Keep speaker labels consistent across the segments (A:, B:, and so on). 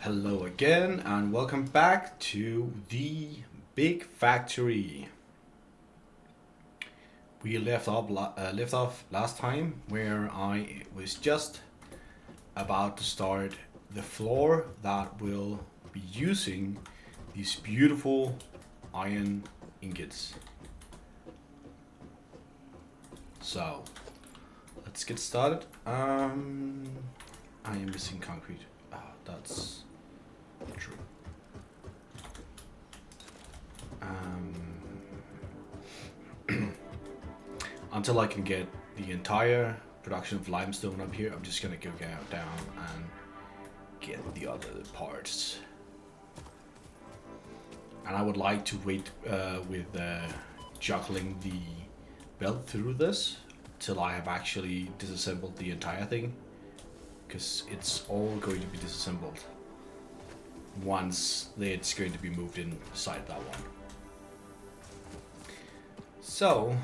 A: Hello again, and welcome back to the big factory. We left off last time where I was just about to start the floor that will be using these beautiful iron ingots. So let's get started. I am missing concrete. That's true. Until I can get the entire production of limestone up here, I'm just gonna go down and get the other parts. And I would like to wait with juggling the belt through this till I have actually disassembled the entire thing, because it's all going to be disassembled once it's going to be moved inside that one. So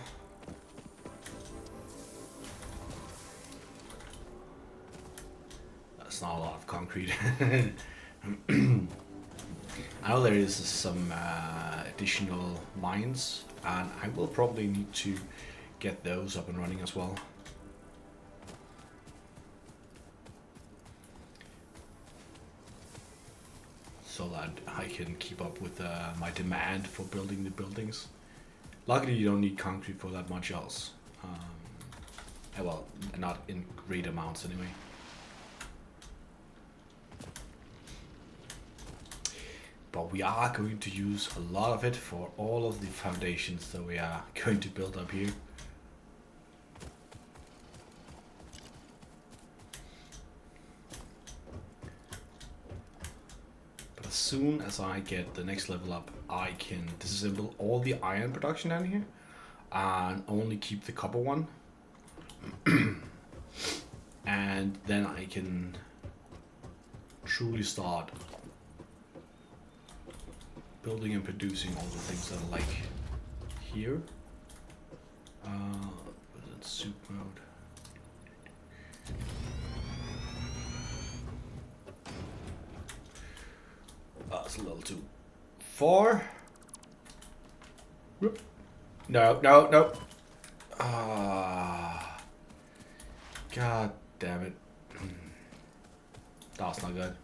A: that's not a lot of concrete. I know there is some additional mines, and I will probably need to get those up and running as well. So that I can keep up with my demand for building the buildings. Luckily, you don't need concrete for that much else. Well, not in great amounts anyway. But we are going to use a lot of it for all of the foundations that we are going to build up here. As soon as I get the next level up, I can disassemble all the iron production down here and only keep the copper one. And then I can truly start building and producing all the things that I like here. That's soup mode. That's a little too far. Whoop. No. God damn it. That's not good.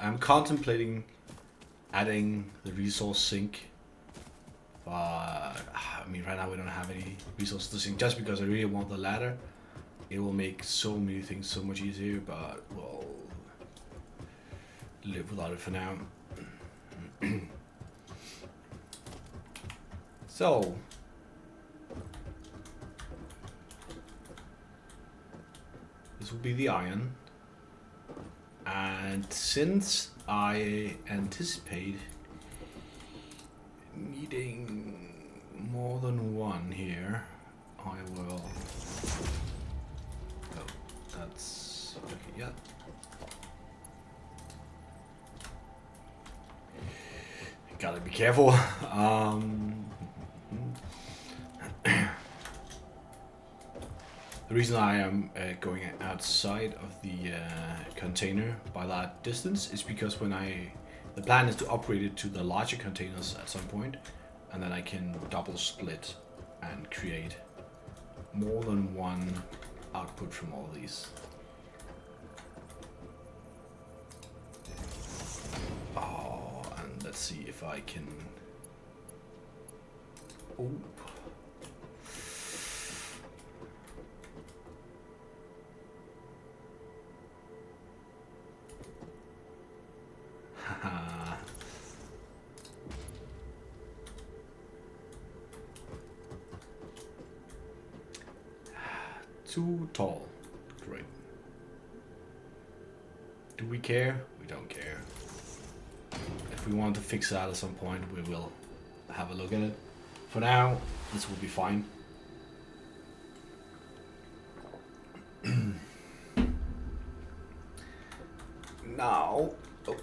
A: I'm contemplating adding the resource sink, but I mean right now we don't have any resources to sink. Just because I really want the ladder, it will make so many things so much easier. But we'll live without it for now. So this will be the iron. And since I anticipate needing more than one here, I will... Oh, that's... Okay, yeah. Gotta be careful. The reason I am going outside of the container by that distance is because the plan is to upgrade it to the larger containers at some point, and then I can double split and create more than one output from all of these. Oh, and let's see if I can... Oh. Too tall. Great. Do we care? We don't care. If we want to fix that at some point, we will. have a look at it. For now, this will be fine. Now, oh.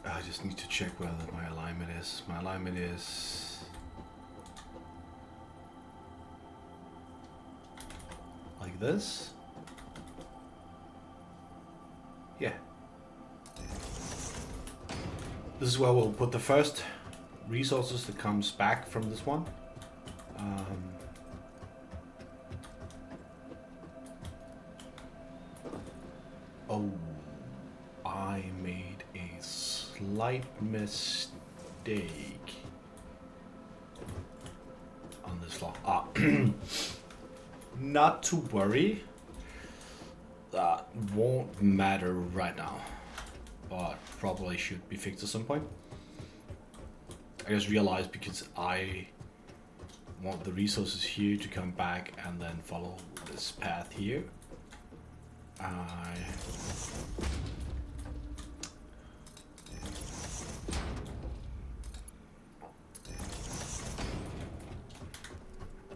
A: I just need to check whether my alignment is. My alignment is like this. Yeah. This is where we'll put the first resources that comes back from this one. Oh, I made a slight mistake on this floor. Not to worry. That won't matter right now, but probably should be fixed at some point. I just realized because I want the resources here to come back and then follow this path here.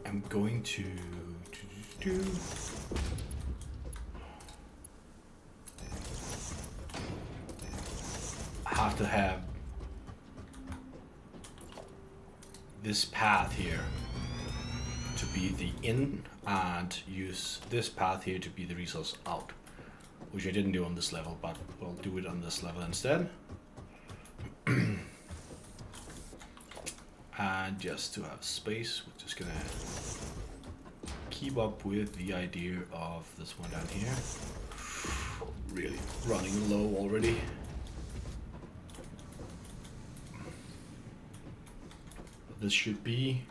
A: I'm going to have to have this path here to be the in and use this path here to be the resource out, which I didn't do on this level, but we'll do it on this level instead. And just to have space, we're just gonna keep up with the idea of this one down here. Really running low already. This should be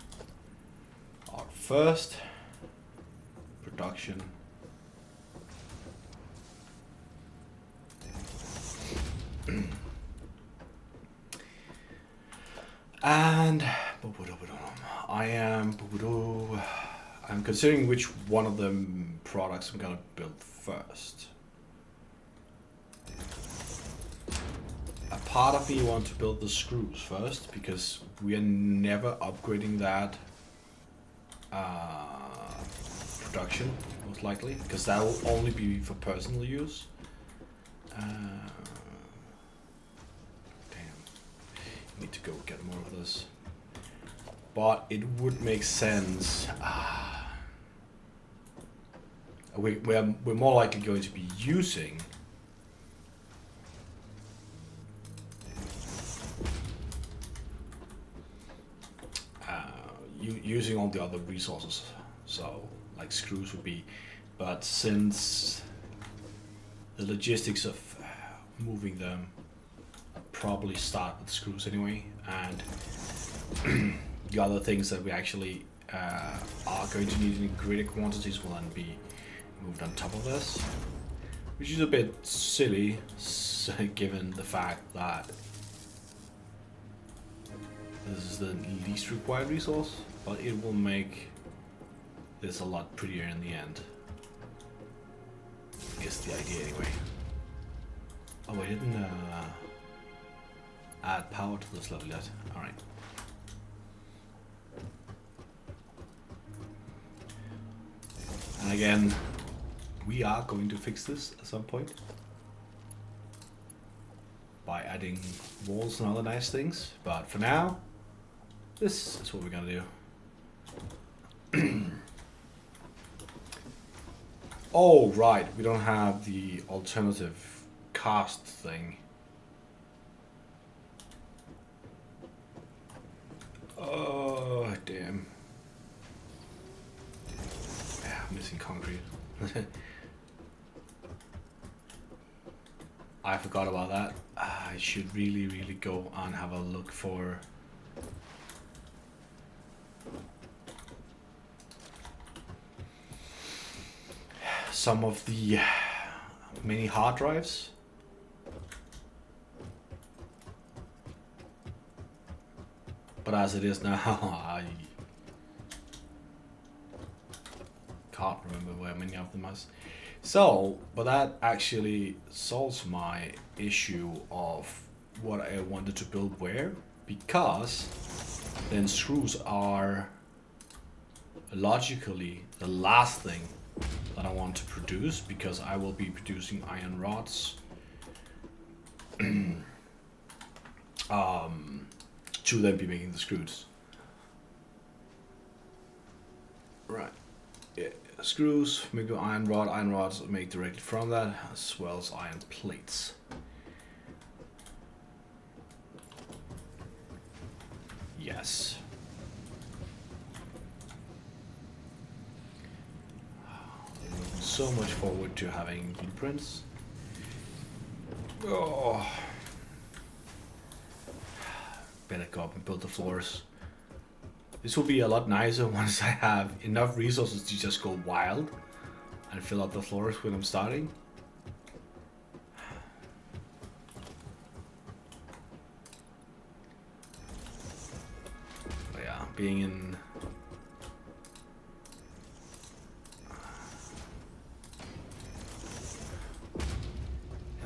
A: our first production. And I'm considering which one of the products I'm gonna build first. A part of me wants to build the screws first because we are never upgrading that production, most likely, because that will only be for personal use. Need to go get more of this, but it would make sense. We're more likely going to be using using all the other resources, so like screws would be, but since the logistics of moving them, probably start with screws anyway, and the other things that we actually are going to need in greater quantities will then be moved on top of this, which is a bit silly given the fact that this is the least required resource, but it will make this a lot prettier in the end. Is the idea anyway. Oh, I didn't add power to this level yet. Alright. And again, we are going to fix this at some point by adding walls and other nice things, but for now, this is what we're gonna do. Oh, right, we don't have the alternative cast thing. Oh, damn. Yeah, I'm missing concrete. I forgot about that. I should really go and have a look for some of the mini hard drives. But as it is now, I can't remember where many of them are. So, but that actually solves my issue of what I wanted to build where, because then screws are logically the last thing that I want to produce, because I will be producing iron rods to then be making the screws. Right. Yeah. Screws, make the iron rods made directly from that, as well as iron plates. Yes. Looking so much forward to having blueprints. Oh. Better go up and build the floors. This will be a lot nicer once I have enough resources to just go wild and fill out the floors when I'm starting. But yeah, being in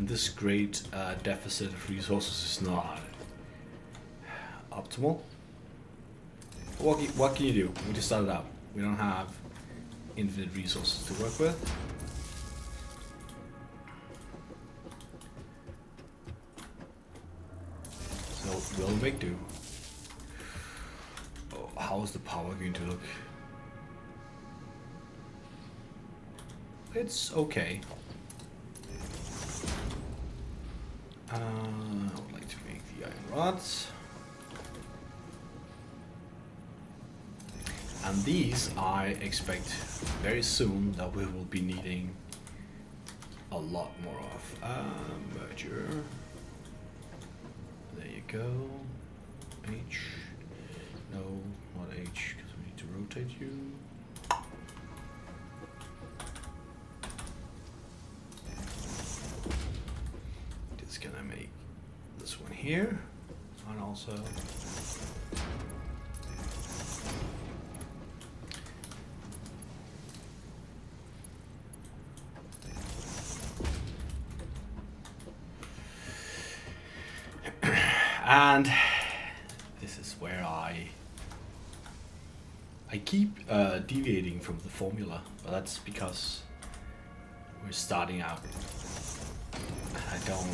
A: this great deficit of resources is not optimal. What can you do? We just started out. We don't have infinite resources to work with. So we'll make do. Oh, how is the power going to look? It's okay. I would like to make the iron rods. And these I expect very soon that we will be needing a lot more of. Merger. There you go. H. No, not H, because we need to rotate you. Just gonna make this one here, and also and this is where I keep deviating from the formula, but that's because we're starting out. I don't.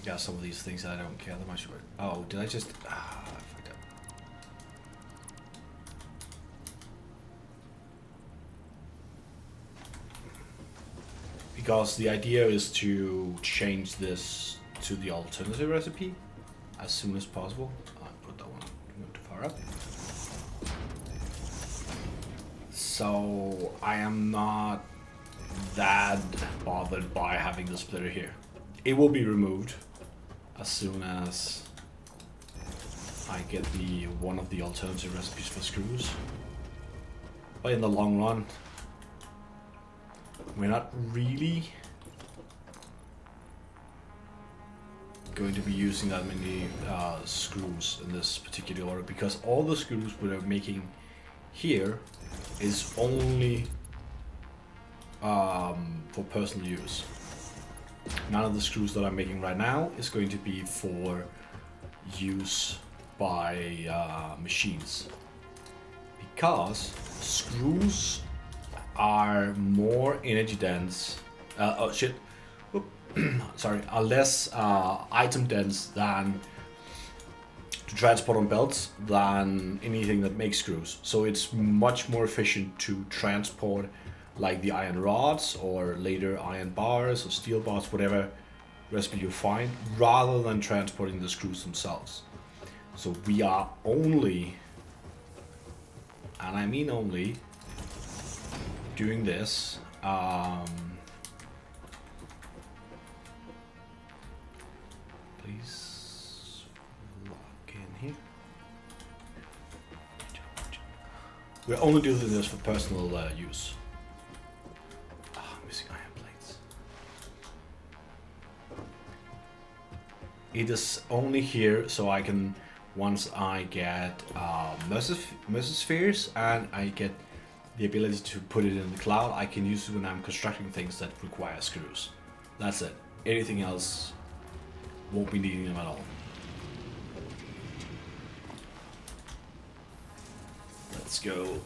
A: Yeah, some of these things I don't care that much about. Oh, did I just? I fucked up. Because the idea is to change this to the alternative recipe as soon as possible. I put that one too far up. So I am not that bothered by having the splitter here. It will be removed as soon as I get the one of the alternative recipes for screws. But in the long run, we're not really going to be using that many screws in this particular order, because all the screws we're making here is only for personal use. None of the screws that I'm making right now is going to be for use by machines, because screws are more energy dense. Sorry, are less item dense than to transport on belts than anything that makes screws. So it's much more efficient to transport like the iron rods or later iron bars or steel bars, whatever recipe you find, rather than transporting the screws themselves. So we are only, and I mean only, doing this please lock in here. We're only doing this for personal use. Missing iron plates. it is only here so I can, once I get mesospheres and I get the ability to put it in the cloud, I can use it when I'm constructing things that require screws. That's it. Anything else won't be needing them at all. Let's go.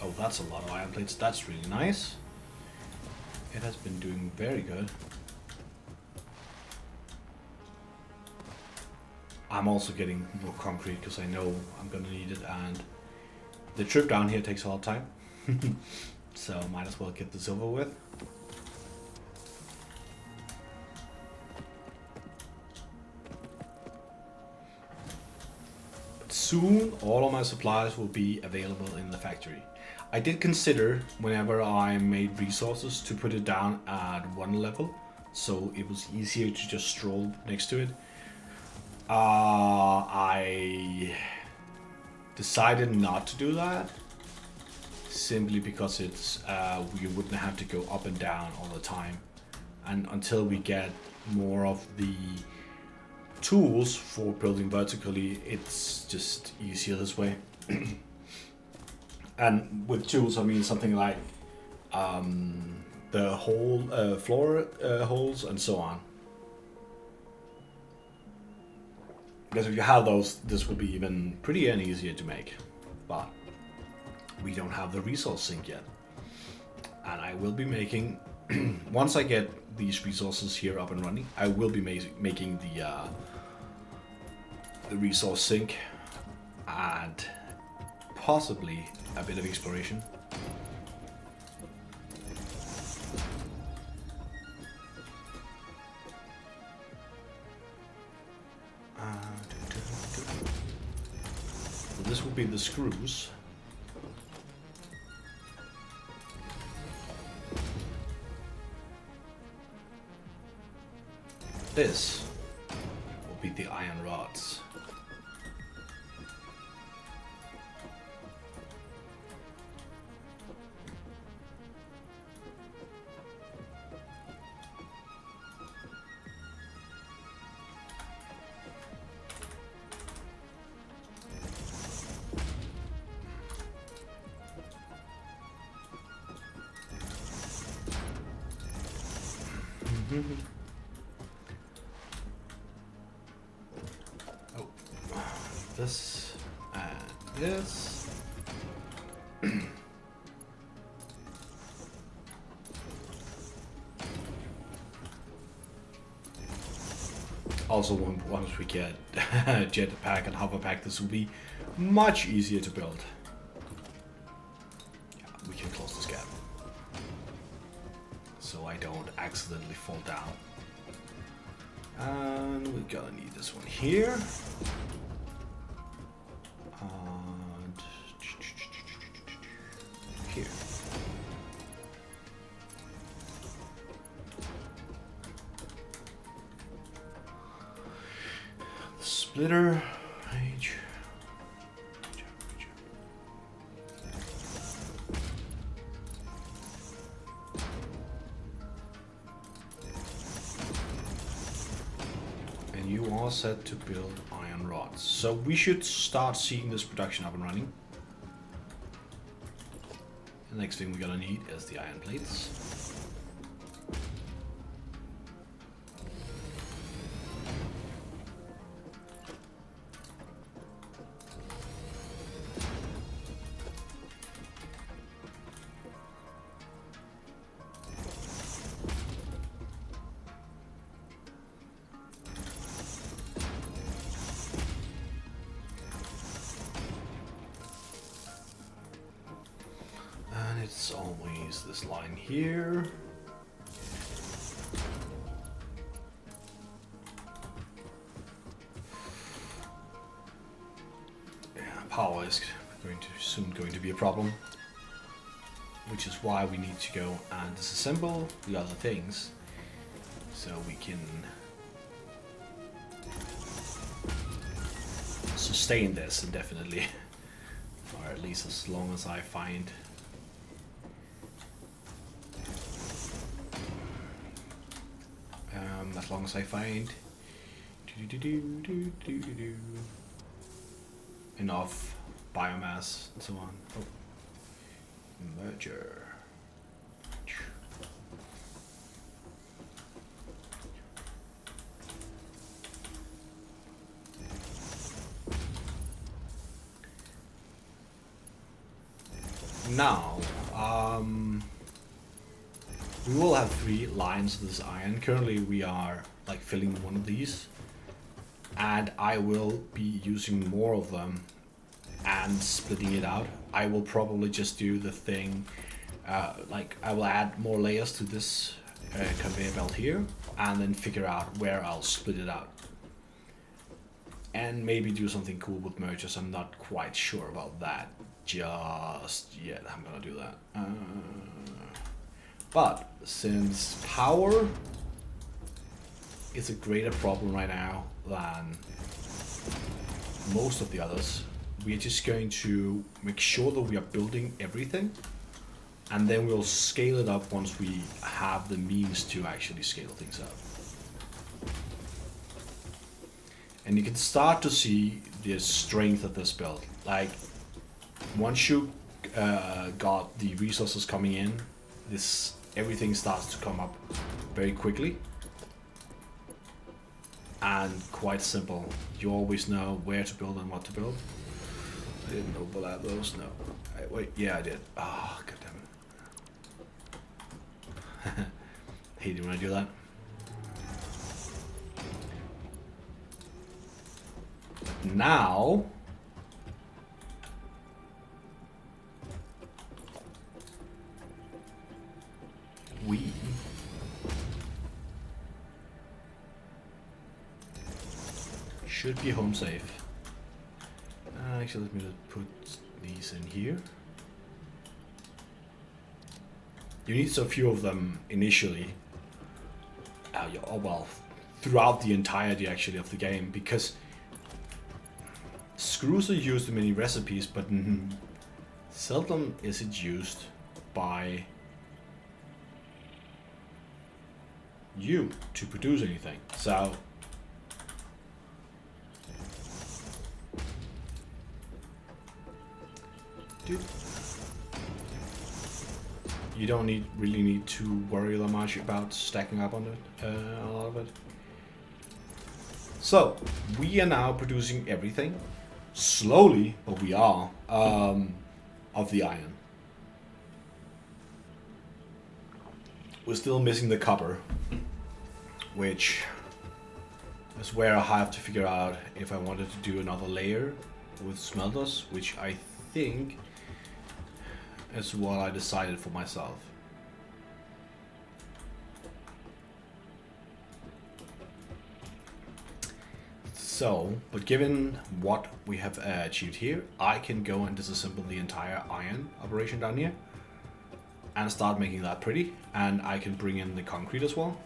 A: Oh, that's a lot of iron plates. That's really nice. It has been doing very good. I'm also getting more concrete because I know I'm gonna need it, and the trip down here takes a lot of time. So might as well get this over with. But soon all of my supplies will be available in the factory. I did consider, whenever I made resources, to put it down at 1 level, so it was easier to just stroll next to it. I decided not to do that, simply because it's we wouldn't have to go up and down all the time, and until we get more of the tools for building vertically, it's just easier this way. And with tools, I mean something like the whole floor holes and so on. Because if you have those, this will be even prettier and easier to make. But we don't have the resource sink yet. And I will be making, once I get these resources here up and running, I will be making the resource sink and possibly a bit of exploration. So this will be the screws. This will be the iron rods. Oh, this and this. Also, once we get jetpack and hoverpack, this will be much easier to build. Yeah, we can close this gap, so I don't accidentally fall down. And we're gonna need this one here. And here. The splitter page. You are set to build iron rods. So we should start seeing this production up and running. The next thing we're gonna need is the iron plates. It's always this line here. Yeah, power is soon going to be a problem, which is why we need to go and disassemble the other things so we can sustain this indefinitely, or at least as long as I find Enough biomass and so on. Oh. Merger. Now, we will have 3 lines of this iron. Currently we are like filling one of these, and I will be using more of them and splitting it out. I will probably just do the thing, like I will add more layers to this conveyor belt here, and then figure out where I'll split it out. And maybe do something cool with mergers. I'm not quite sure about that just yet. I'm gonna do that. But since power is a greater problem right now than most of the others, we are just going to make sure that we are building everything, and then we'll scale it up once we have the means to actually scale things up. And you can start to see the strength of this build. Like, once you got the resources coming in, everything starts to come up very quickly. And quite simple. You always know where to build and what to build. I didn't overlap those, no. Wait, yeah I did. Oh, god damn it. Hey, do you want to do that? Now we should be home safe. Actually, let me put these in here. You need so few of them initially. Oh well, throughout the entirety actually of the game, because screws are used in many recipes, but seldom is it used by you to produce anything. So dude, you don't really need to worry that much about stacking up on it, a lot of it. So we are now producing everything slowly, but we are, of the iron. We're still missing the copper, which is where I have to figure out if I wanted to do another layer with smelters, which I think is what I decided for myself. So, but given what we have achieved here, I can go and disassemble the entire iron operation down here and start making that pretty, and I can bring in the concrete as well.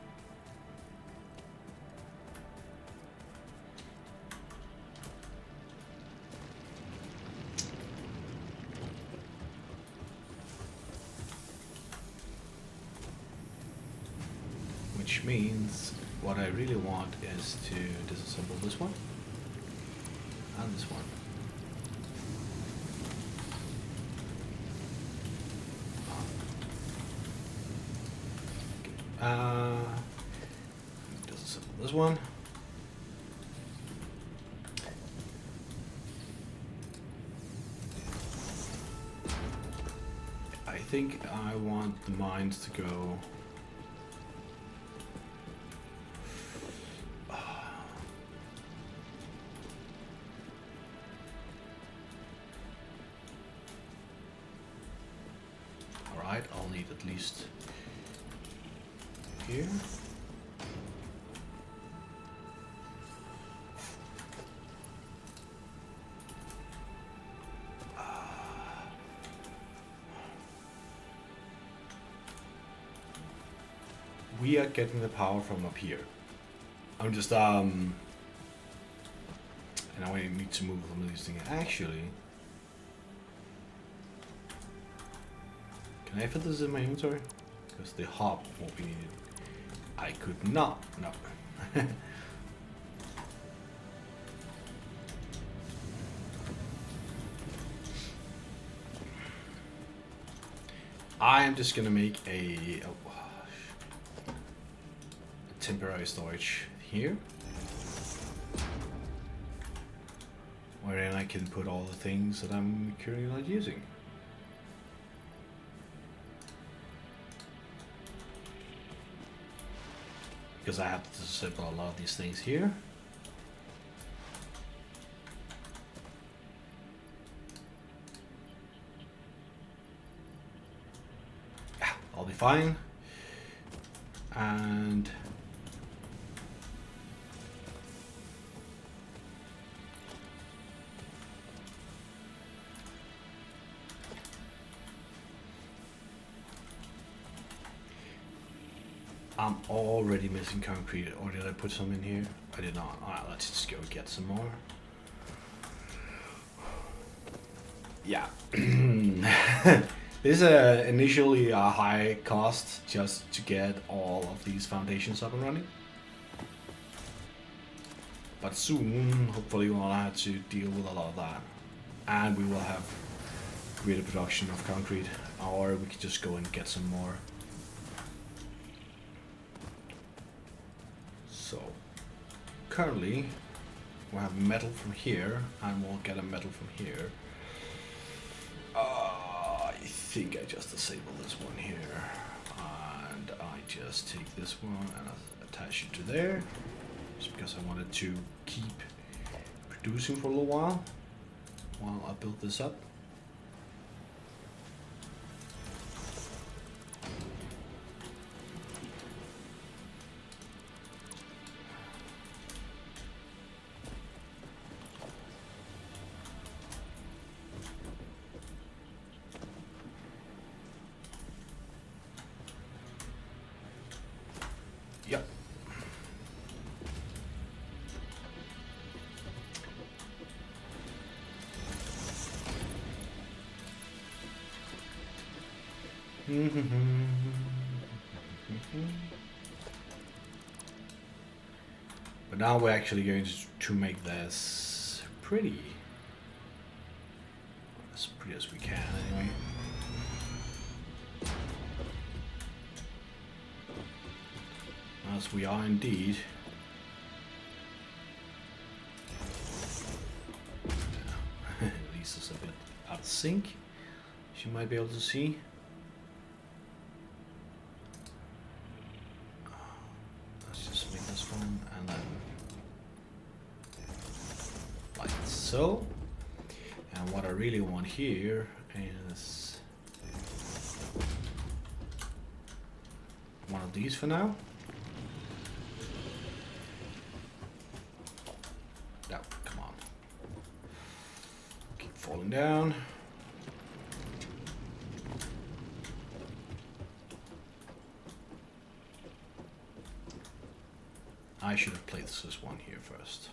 A: Which means what I really want is to disassemble this one and this one. Disassemble this one. I think I want the mines to go. Alright, I'll need at least here. We are getting the power from up here. I'm just and now I need to move some of these things. Actually, can I fit this in my inventory? Because the hob won't be needed. I could not. No. I am just gonna make a temporary storage here, wherein I can put all the things that I'm currently not using. Because I have to disassemble a lot of these things here. Yeah, I'll be fine. And I'm already missing concrete, or did I put some in here? I did not. Alright, let's just go get some more. Yeah. This is initially a high cost just to get all of these foundations up and running. But soon, hopefully, we'll have to deal with a lot of that. And we will have greater production of concrete, or we could just go and get some more. So, currently, we'll have metal from here, and we'll get a metal from here. I think I just disable this one here, and I just take this one and attach it to there, just because I wanted to keep producing for a little while I build this up. Yep. But now we're actually going to make this pretty. As pretty as we can, anyway. As we are indeed. At least it's a bit out of sync, as you might be able to see. Let's just make this one and then like so. And what I really want here is one of these for now. No, come on. Keep falling down. I should have placed this one here first.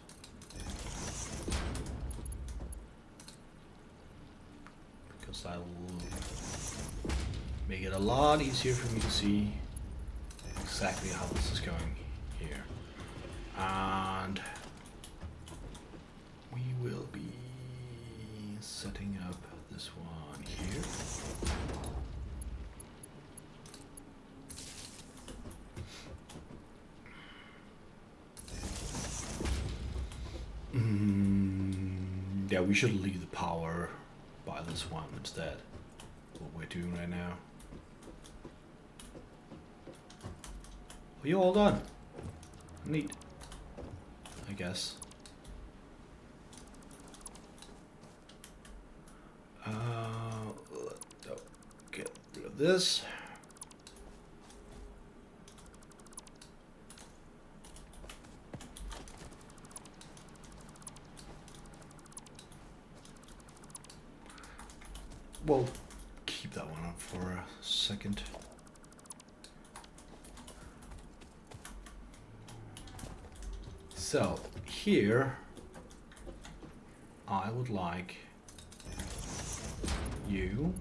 A: Because that will make it a lot easier for me to see exactly how this is going here. And we will be setting up this one here. Yeah, we should leave the power by this one instead. What we're doing right now. Are you all done? Neat. I guess. Get rid of this. We'll keep that one up for a second. So here I would like you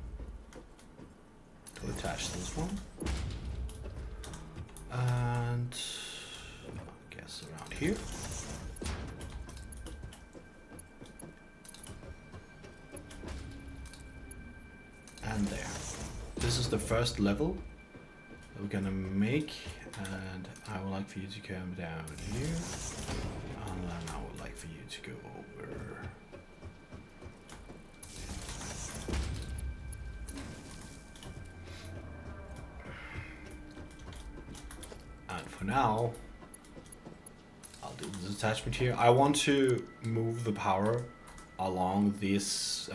A: to attach this one, and I guess around here. And there. this is the first level that we're gonna make, and I would like for you to come down here, and then I would like for you to go over. And for now, I'll do this attachment here. I want to move the power along these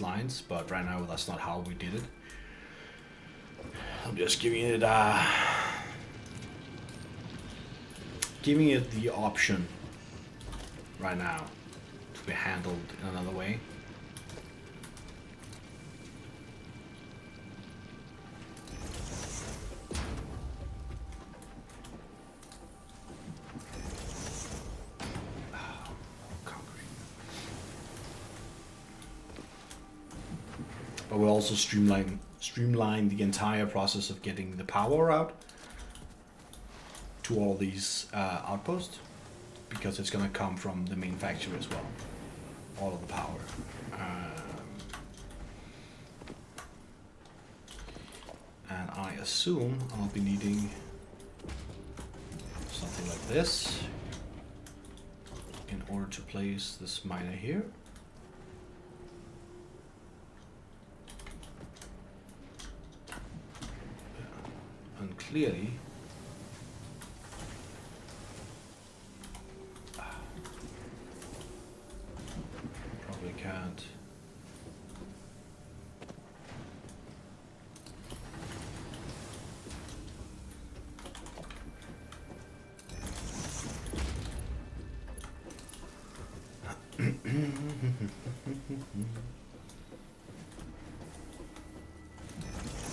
A: lines, but right now that's not how we did it. I'm just giving it the option right now to be handled in another way. But we'll also streamline the entire process of getting the power out to all these outposts, because it's going to come from the main factory as well, all of the power. And I assume I'll be needing something like this in order to place this miner here. And clearly probably can't.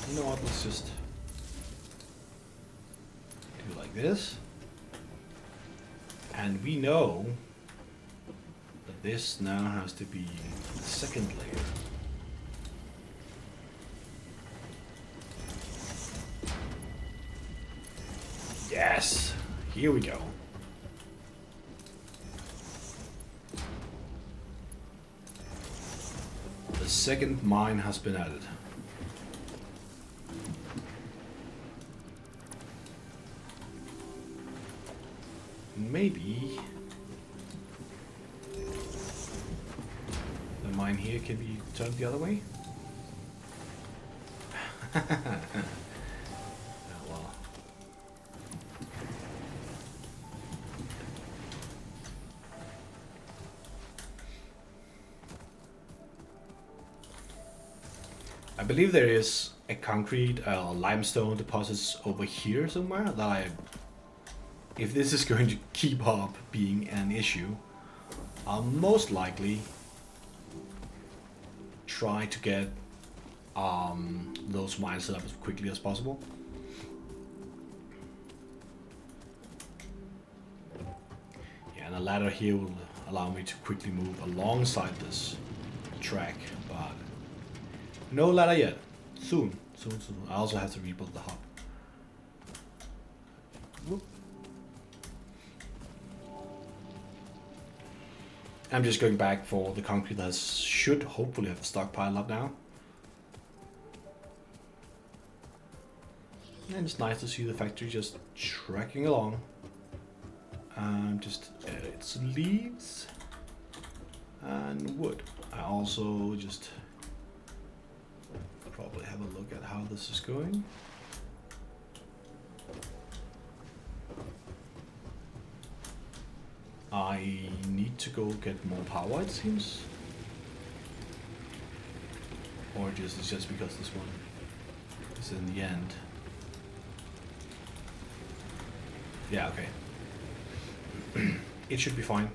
A: You know what, let's just do like this. And we know that this now has to be the second layer. Yes, here we go. The second mine has been added. Maybe the mine here can be turned the other way. Oh, well. I believe there is a concrete limestone deposits over here somewhere that if this is going to keep up being an issue, I'll most likely try to get those mines set up as quickly as possible. Yeah, and a ladder here will allow me to quickly move alongside this track, but no ladder yet. Soon. I also have to rebuild the hub. Whoop. I'm just going back for the concrete that should hopefully have a stockpile up now. And it's nice to see the factory just tracking along. Just its leaves and wood. I also just probably have a look at how this is going. I need to go get more power, it seems. Or it's just because this one is in the end. Yeah, okay. It should be fine.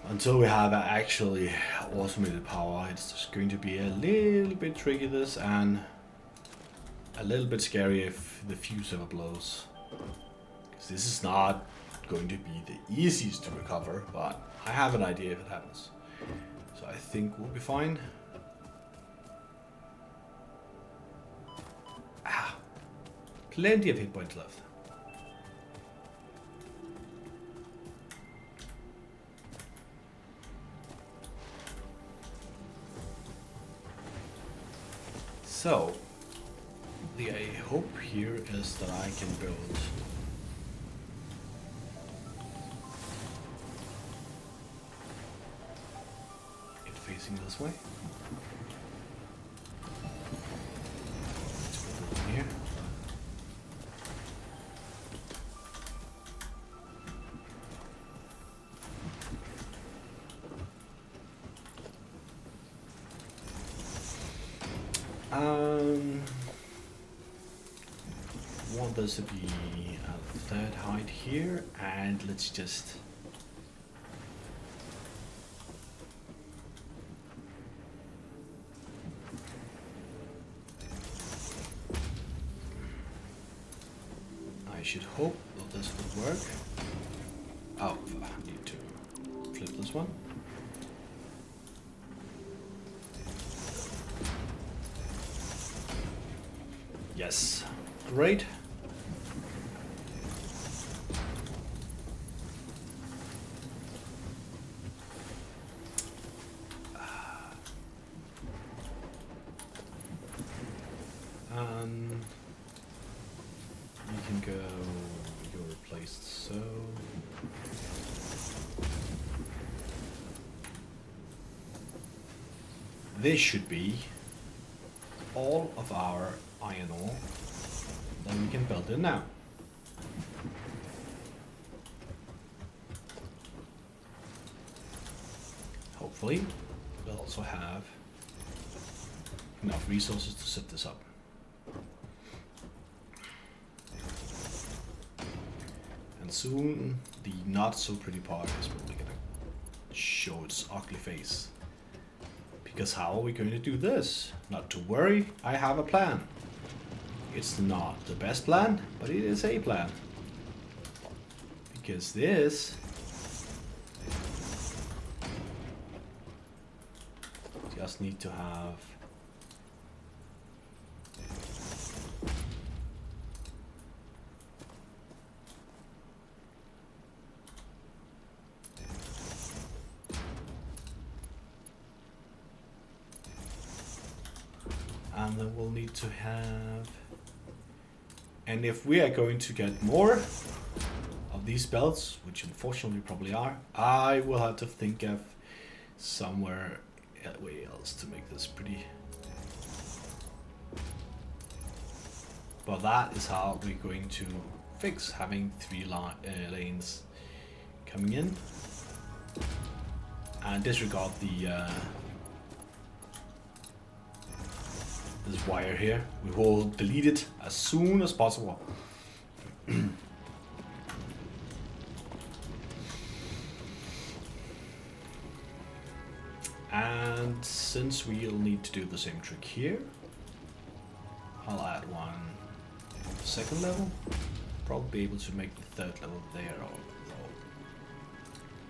A: Until we have actually automated power, it's just going to be a little bit tricky this, and a little bit scary if the fuse ever blows. Because this is not going to be the easiest to recover, but I have an idea if it happens. So I think we'll be fine. Plenty of hit points left. So, the hope here is that I can build it facing this way. Let's build it here. Want this to be a third height here, and let's just I should hope that this would work. Oh, I need to flip this one. Yes, great. You can go, you're replaced, so this should be all of our iron ore that we can build in now. Hopefully, we'll also have enough resources to set this up. And soon, the not so pretty part is probably gonna show its ugly face. Because how are we going to do this? Not to worry, I have a plan. It's not the best plan, but it is a plan. Because this just need to have and then we'll need to have, and if we are going to get more of these belts, which unfortunately probably are, I will have to think of somewhere way else to make this pretty. But that is how we're going to fix having three lanes coming in, and disregard the this wire here. We will delete it as soon as possible. And since we'll need to do the same trick here, I'll add one second level. Probably be able to make the third level there. Or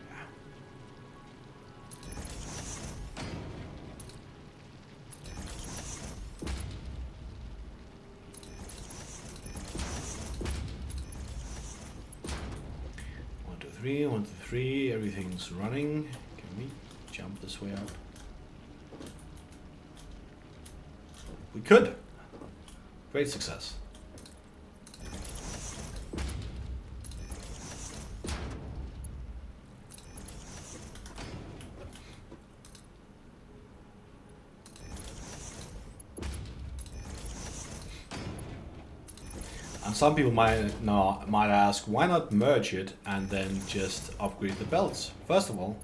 A: yeah. One, two, three. 1, 2, 3. Everything's running. Can we jump this way up? We could. Great success. And some people might ask, why not merge it and then just upgrade the belts? First of all,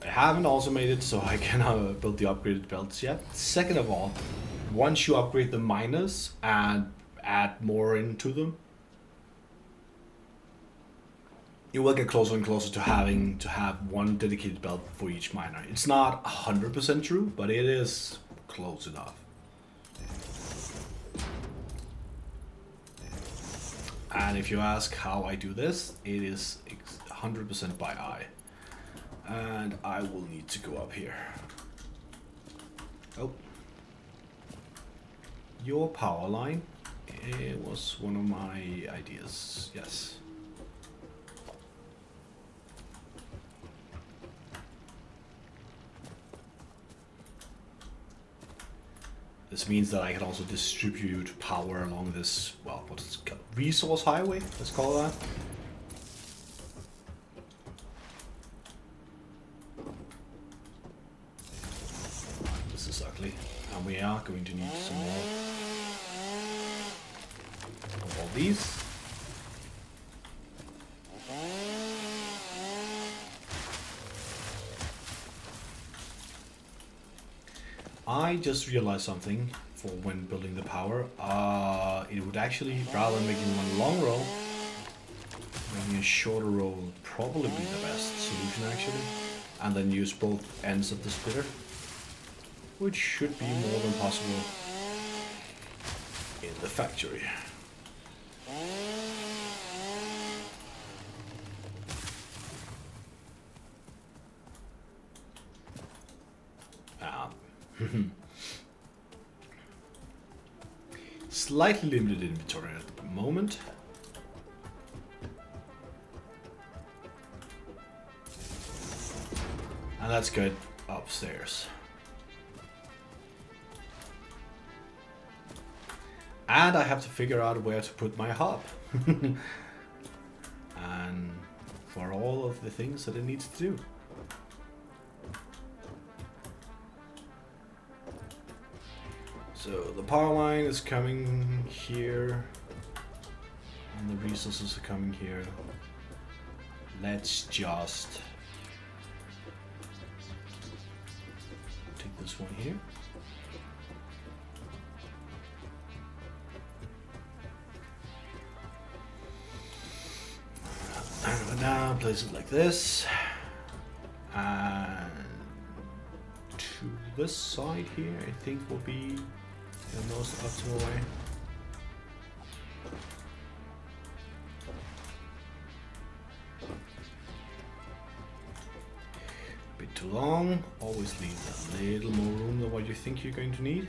A: I haven't automated, so I cannot build the upgraded belts yet. Second of all, once you upgrade the miners and add more into them, you will get closer and closer to having to have one dedicated belt for each miner. It's not 100% true, but it is close enough. And if you ask how I do this, it is 100% by eye. And I will need to go up here. Oh. Your power line It was one of my ideas, yes. This means that I can also distribute power along this, well, what's it called? Resource highway, let's call that. This is ugly. And we are going to need some more of all these. I just realized something for when building the power. It would actually, rather than making one long row, making a shorter row would probably be the best solution actually. And then use both ends of the splitter, which should be more than possible in the factory. Slightly limited inventory at the moment. And that's good upstairs. And I have to figure out where to put my hub. And for all of the things that it needs to do. So the power line is coming here. And the resources are coming here. Let's just take this one here. And now place it like this. And to this side here, I think will be the most optimal way. Bit too long. Always leave a little more room than what you think you're going to need.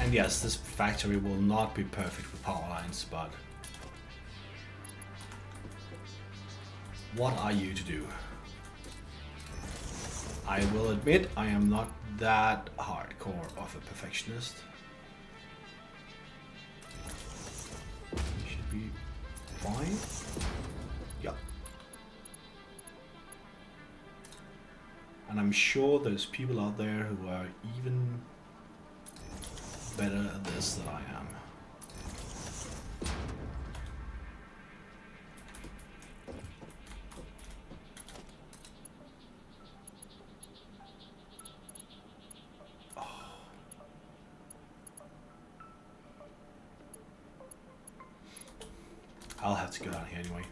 A: And yes, this factory will not be perfect with power lines, but what are you to do? I will admit I am not that hardcore of a perfectionist. Should be fine. Yeah. And I'm sure there's people out there who are even better at this than I am. Oh. I'll have to go down here anyway.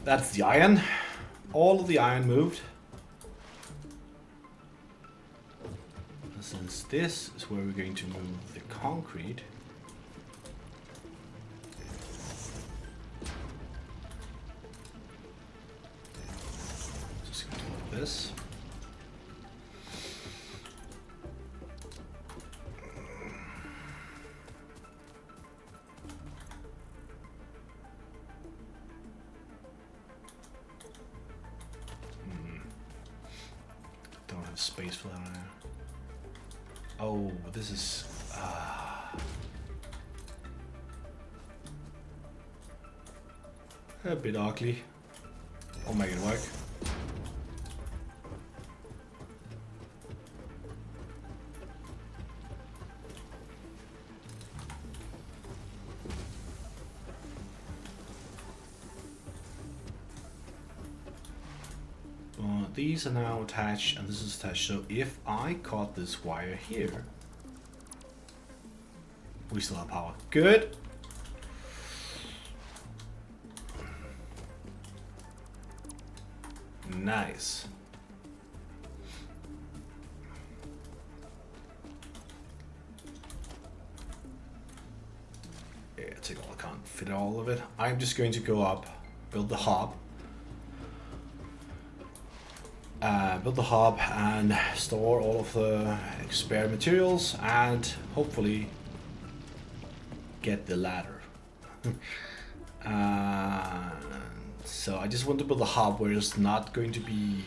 A: That's the iron. All of the iron moved. And since this is where we're going to move the concrete, just going to do like this. Don't have space for that now. Oh, this is a bit ugly. I'll make it work. These are now attached, and this is attached. So if I cut this wire here, we still have power. Good. Nice. Yeah, take all. I can't fit all of it. I'm just going to go up, build the hub. Build the hub and store all of the spare materials and hopefully get the ladder. So I just want to build a hub where it's not going to be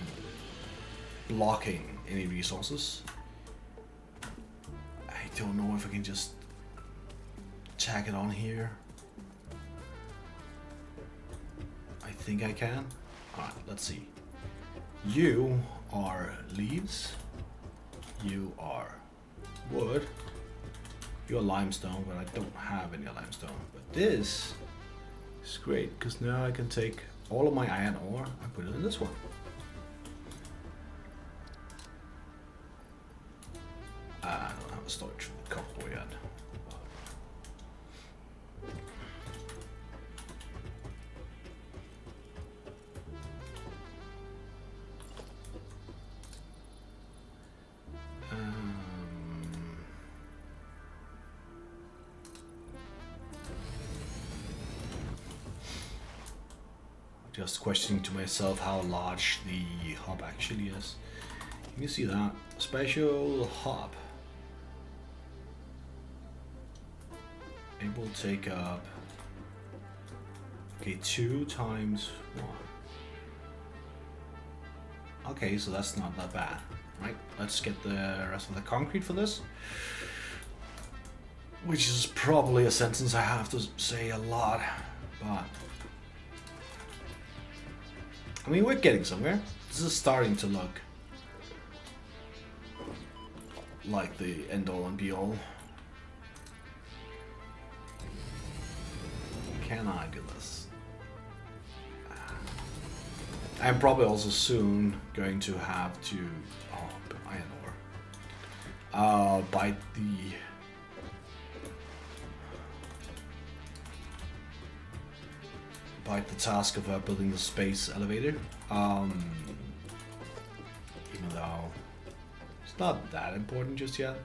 A: blocking any resources. I don't know if I can just tack it on here. I think I can. Alright, let's see. You are leaves. You are wood. You're limestone, but I don't have any limestone. But this is great because now I can take all of my iron ore and put it in this one. I don't have a storage for the copper yet. Just questioning to myself how large the hub actually is. Can you see that? Special hub. It will take up, okay, 2 times 1. Okay, so that's not that bad, right? Let's get the rest of the concrete for this. Which is probably a sentence I have to say a lot, but I mean, we're getting somewhere. This is starting to look like the end all and be all. Can I do this? I'm probably also soon going to have to iron ore. Bite the task of building the space elevator, even though it's not that important just yet.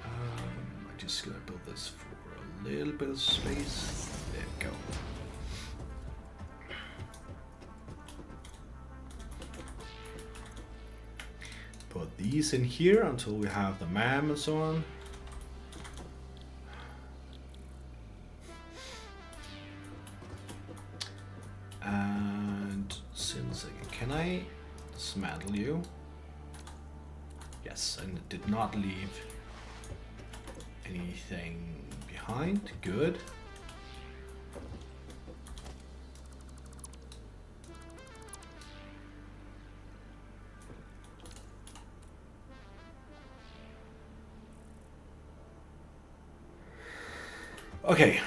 A: I'm just gonna build this for a little bit of space. There we go. Put these in here until we have the MAM and so on. And since can I dismantle you? Yes, and it did not leave anything behind. Good. Okay.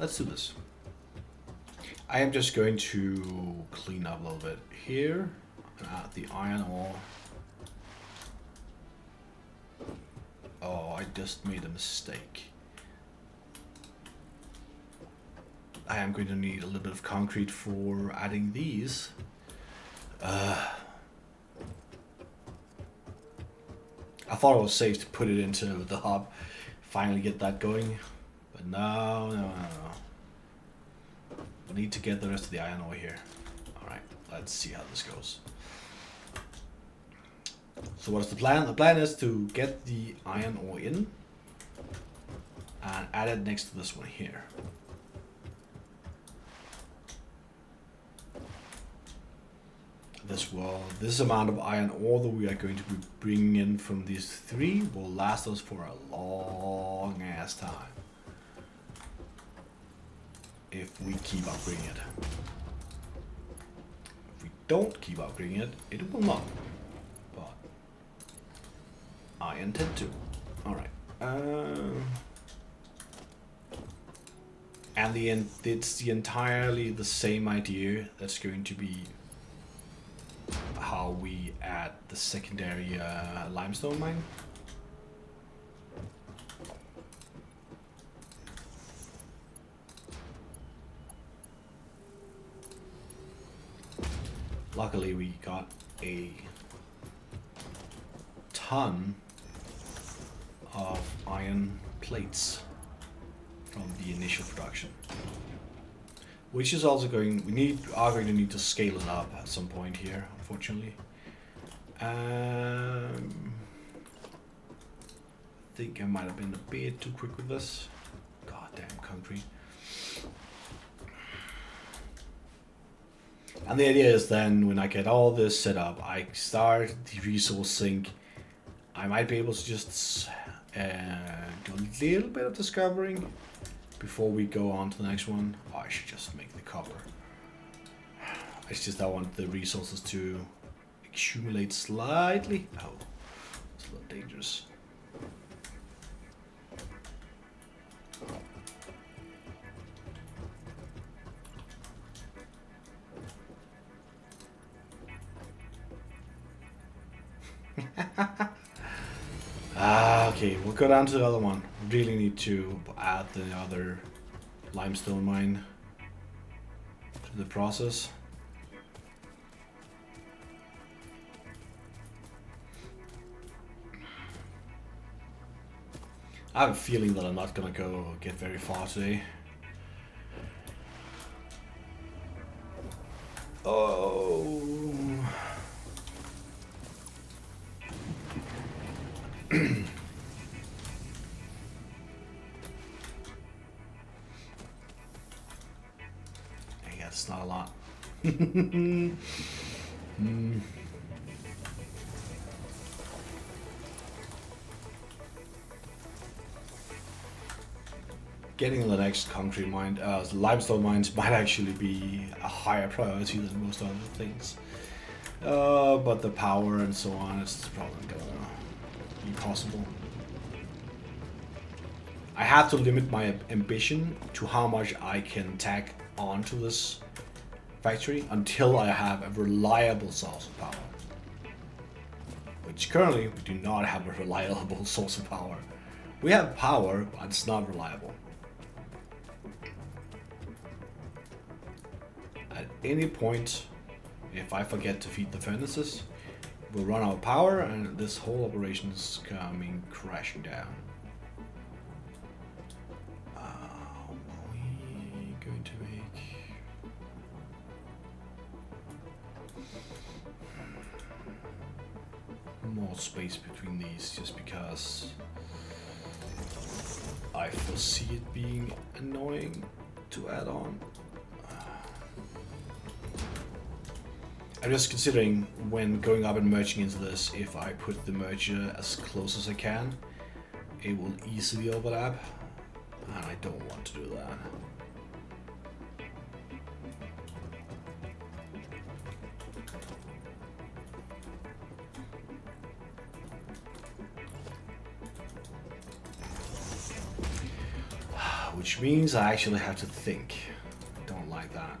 A: Let's do this. I am just going to clean up a little bit here and add the iron ore. Oh, I just made a mistake. I am going to need a little bit of concrete for adding these. I thought it was safe to put it into the hub, finally get that going, but no. We need to get the rest of the iron ore here. Alright, let's see how this goes. So what is the plan? The plan is to get the iron ore in and add it next to this one here. This amount of iron ore that we are going to be bringing in from these 3 will last us for a long ass time. If we keep upgrading it. If we don't keep upgrading it, it will not. But I intend to. Alright. And it's entirely the same idea that's going to be how we add the secondary limestone mine. luckily we got a ton of iron plates from the initial production, which is also are going to need to scale it up at some point here, unfortunately. I think I might have been a bit too quick with this. Goddamn concrete. And the idea is then, when I get all this set up, I start the resource sink. I might be able to just do a little bit of discovering before we go on to the next one. Oh, I should just make the copper. It's just I want the resources to accumulate slightly. Oh, it's a little dangerous. Okay, we'll go down to the other one. Really need to add the other limestone mine to the process. I have a feeling that I'm not gonna get very far today. Oh. Yeah, it's not a lot. Getting the next concrete mine, limestone mines might actually be a higher priority than most other things. But the power and so on, it's probably gonna be possible. I have to limit my ambition to how much I can tack onto this factory until I have a reliable source of power. Which currently we do not have a reliable source of power. We have power, but it's not reliable. At any point, if I forget to feed the furnaces, we'll run out of power and this whole operation is coming crashing down. Are we going to make... more space between these, just because I foresee it being annoying to add on. I'm just considering, when going up and merging into this, if I put the merger as close as I can, it will easily overlap, and I don't want to do that. Which means I actually have to think. Don't like that.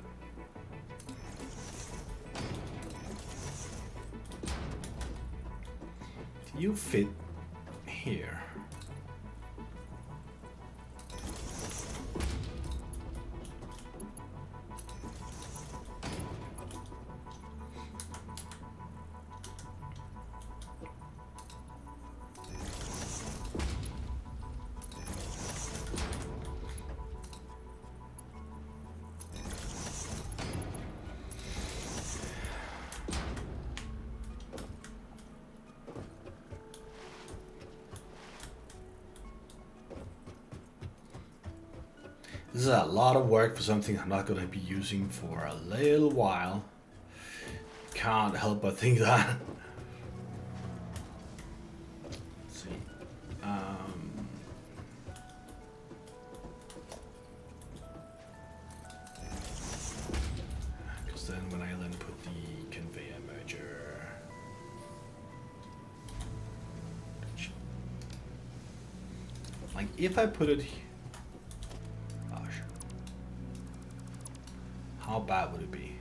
A: Do you fit here? This is a lot of work for something I'm not going to be using for a little while. Can't help but think that. Let's see. Because then when I then put the conveyor merger... Like if I put it here... How bad would it be?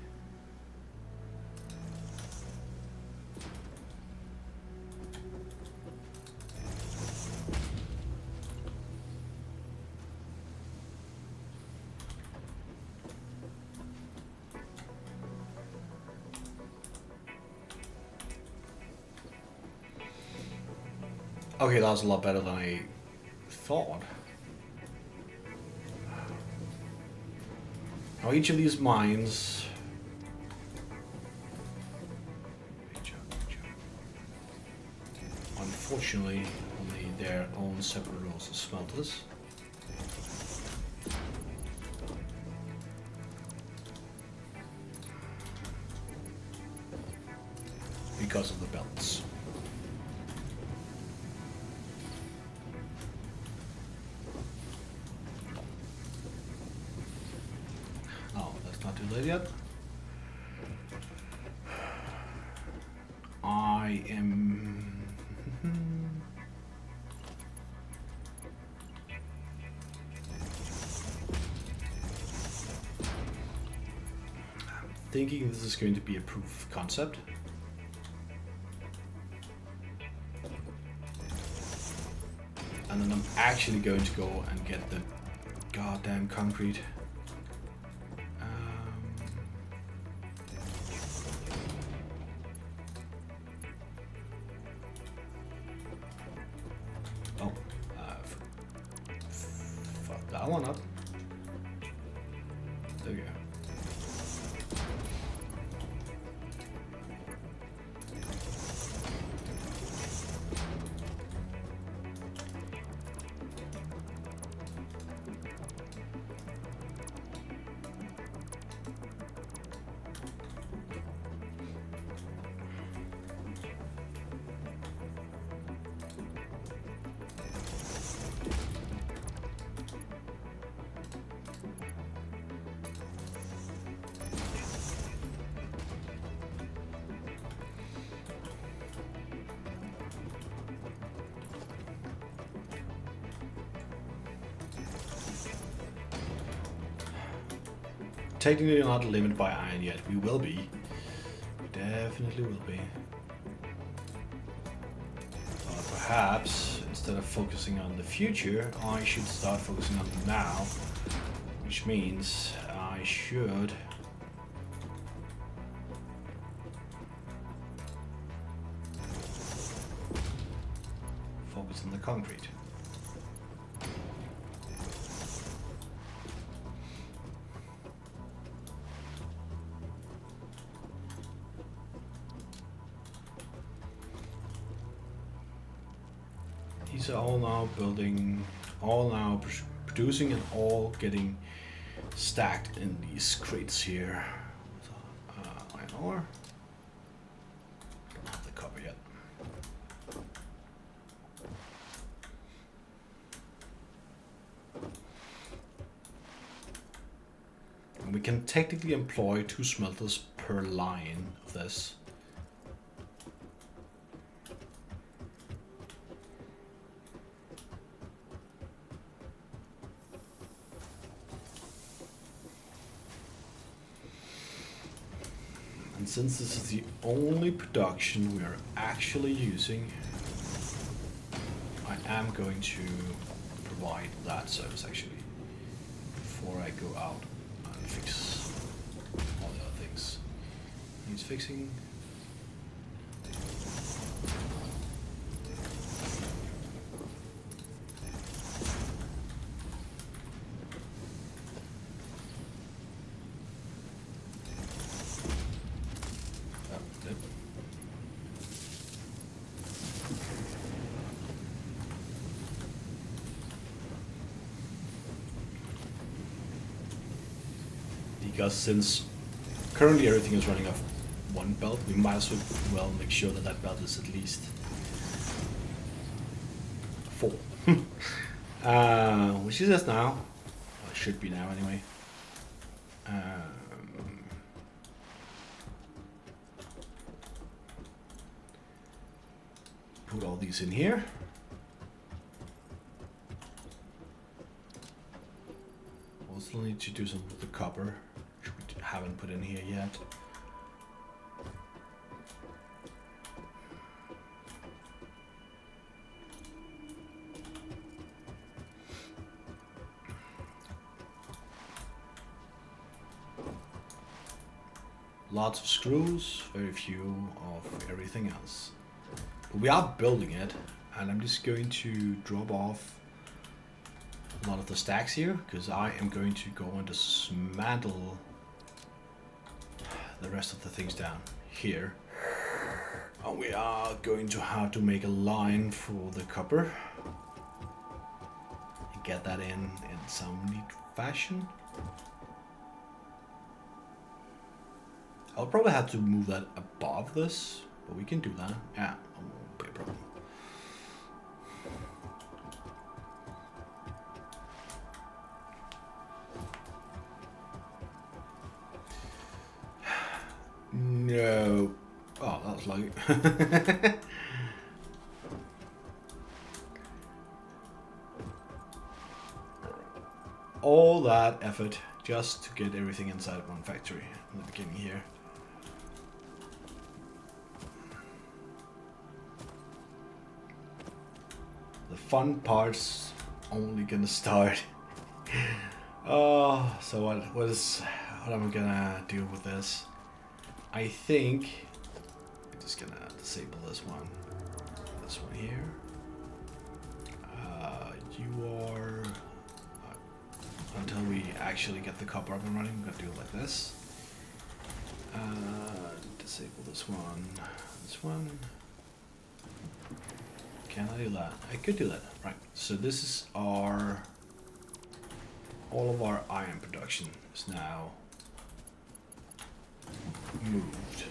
A: Okay, that was a lot better than I thought. Now each of these mines... Unfortunately, only their own separate rows of smelters. Because of the belts. Oh, that's not too late yet. I am... thinking this is going to be a proof of concept. And then I'm actually going to go and get the goddamn concrete. Fuck that one up. There we go. Technically not limited by iron yet. We will be. We definitely will be. But perhaps instead of focusing on the future, I should start focusing on the now. Which means I should focus on the concrete. These are all now building, all now producing, and all getting stacked in these crates here. So, iron ore. Don't have the copper yet. And we can technically employ 2 smelters per line of this. And since this is the only production we are actually using, I am going to provide that service actually before I go out and fix all the other things. Needs fixing. Because since currently everything is running off one belt, we might as well make sure that that belt is at least 4. Which is this now. Well, it should be now anyway. Put all these in here. We'll still need to do something with the copper, which we haven't put in here yet. Lots of screws, very few of everything else. But we are building it. And I'm just going to drop off a lot of the stacks here, because I am going to go and dismantle the rest of the things down here. And we are going to have to make a line for the copper. And get that in some neat fashion. I'll probably have to move that above this, but we can do that. Yeah, it won't be a problem. No. Oh, that was lucky. All that effort just to get everything inside one factory in the beginning here. The fun part's only gonna start. Oh, so what am I gonna do with this? I think I'm just gonna disable this one here. You are until we actually get the copper up and running. I'm gonna do it like this. Disable this one. Can I do that? I could do that. Right. So this is all of our iron production is now moved.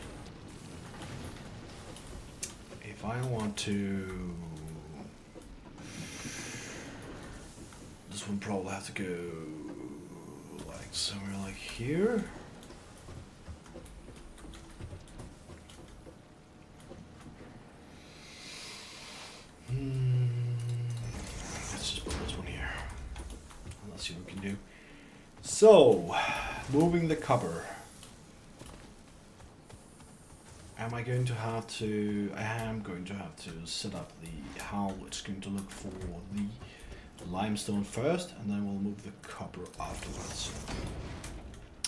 A: If I want to, this one probably have to go like somewhere like here. Let's just put this one here. Let's see what we can do. So, moving the copper. I am going to have to set up how it's going to look for the limestone first, and then we'll move the copper afterwards.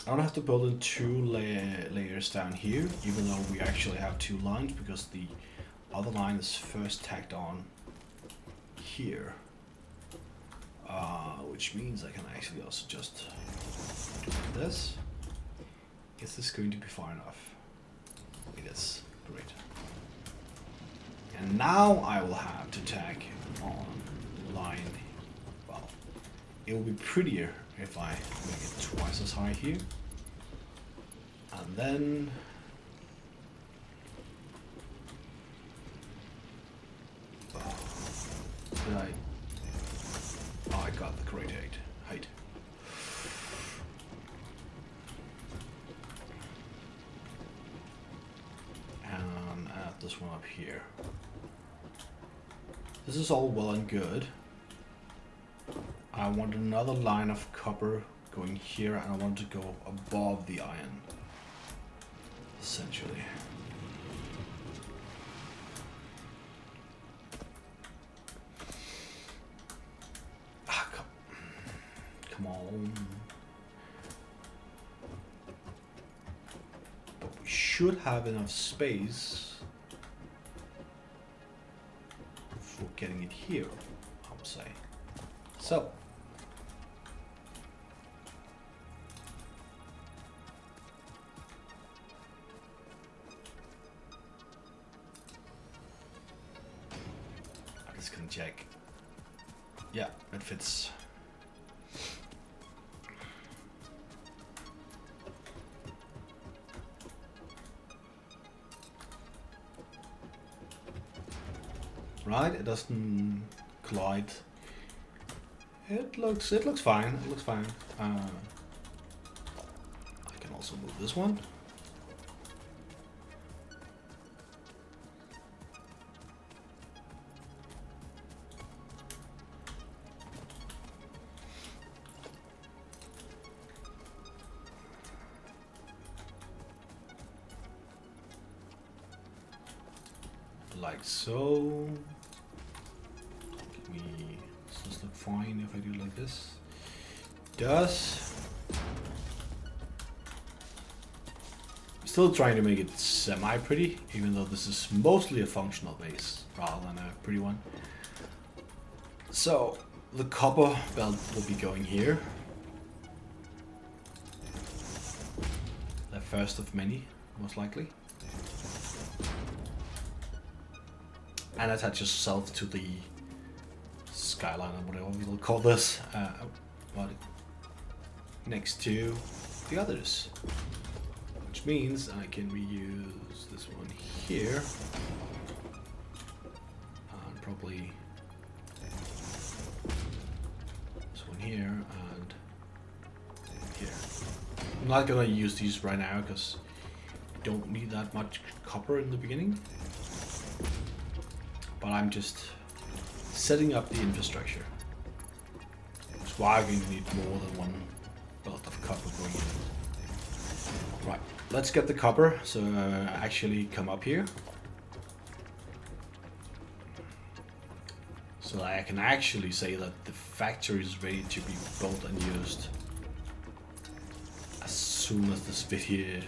A: I don't have to build in two layers down here, even though we actually have two lines, because the other line is first tacked on here, which means I can actually also just do this. Is this going to be far enough? It is. Great. And now I will have to tack on the line. Well, it will be prettier if I make it twice as high here. And then I got the correct height. And add this one up here. This is all well and good. I want another line of copper going here, and I want to go above the iron, essentially. Come on. But we should have enough space for getting it here, I would say. So. I'm just gonna check. Yeah, it fits. Right, it doesn't collide. It looks fine. It looks fine. I can also move this one. Like so. Does this look fine if I do it like this? Does. still trying to make it semi-pretty, even though this is mostly a functional base rather than a pretty one. So the copper belt will be going here. The first of many, most likely. And attach yourself to the skyline or whatever we'll call this. Next to the others. Which means I can reuse this one here. And probably this one here and here. I'm not gonna use these right now because you don't need that much copper in the beginning. But I'm just setting up the infrastructure. That's why I'm going to need more than one belt of copper going in. Right, let's get the copper, so actually come up here. So that I can actually say that the factory is ready to be built and used as soon as this video,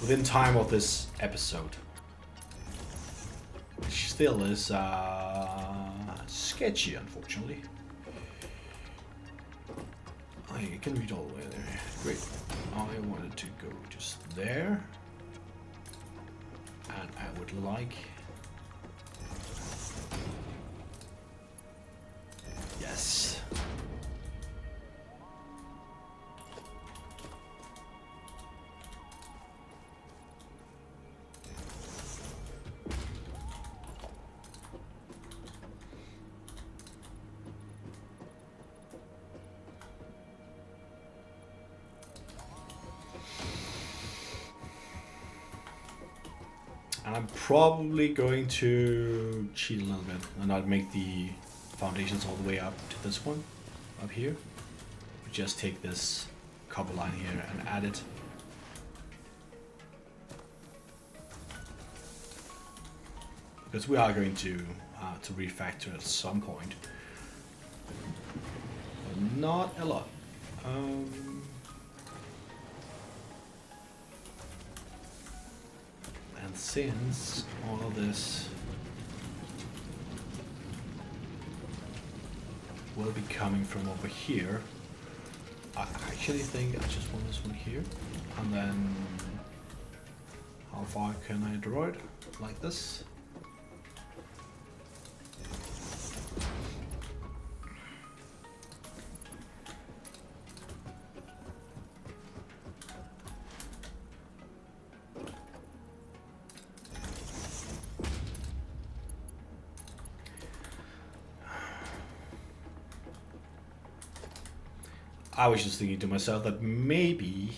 A: within time of this episode. Which still is sketchy, unfortunately. I can read all the way there. Great. I wanted to go just there. And I would like... Yes. And I'm probably going to cheat a little bit and not make the foundations all the way up to this one, up here. Just take this copper line here and add it. Because we are going to refactor at some point. But not a lot. And since all of this will be coming from over here, I actually think I just want this one here. And then how far can I draw it? Like this. I was just thinking to myself that maybe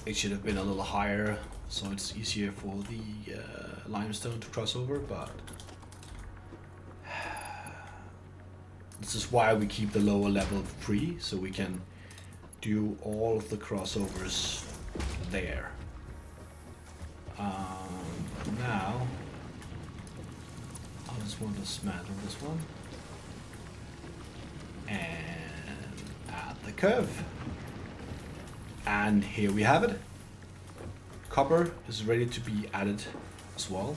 A: it should have been a little higher so it's easier for the limestone to cross over, but this is why we keep the lower level free, so we can do all of the crossovers there. Now I just want to dismantle this one and add the curve, and here we have it. Copper is ready to be added as well.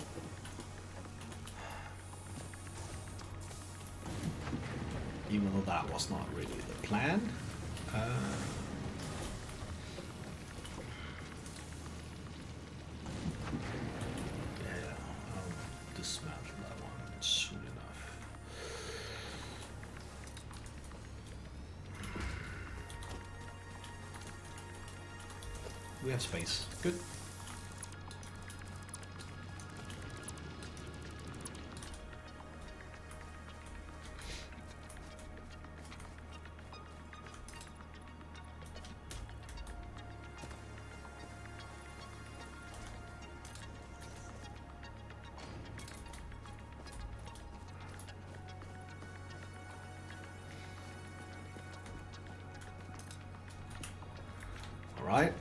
A: Even though that was not really the plan. Yeah, I'll dismantle that one soon enough. We have space. Good. All right.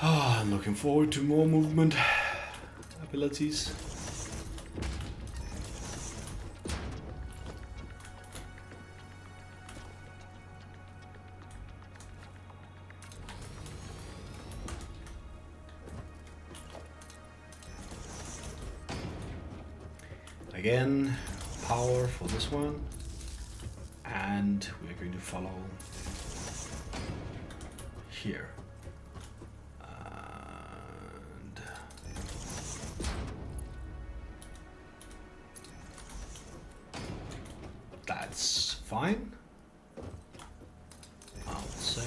A: Oh, I'm looking forward to more movement abilities. Again, power for this one, and we're going to follow here. And that's fine, I would say.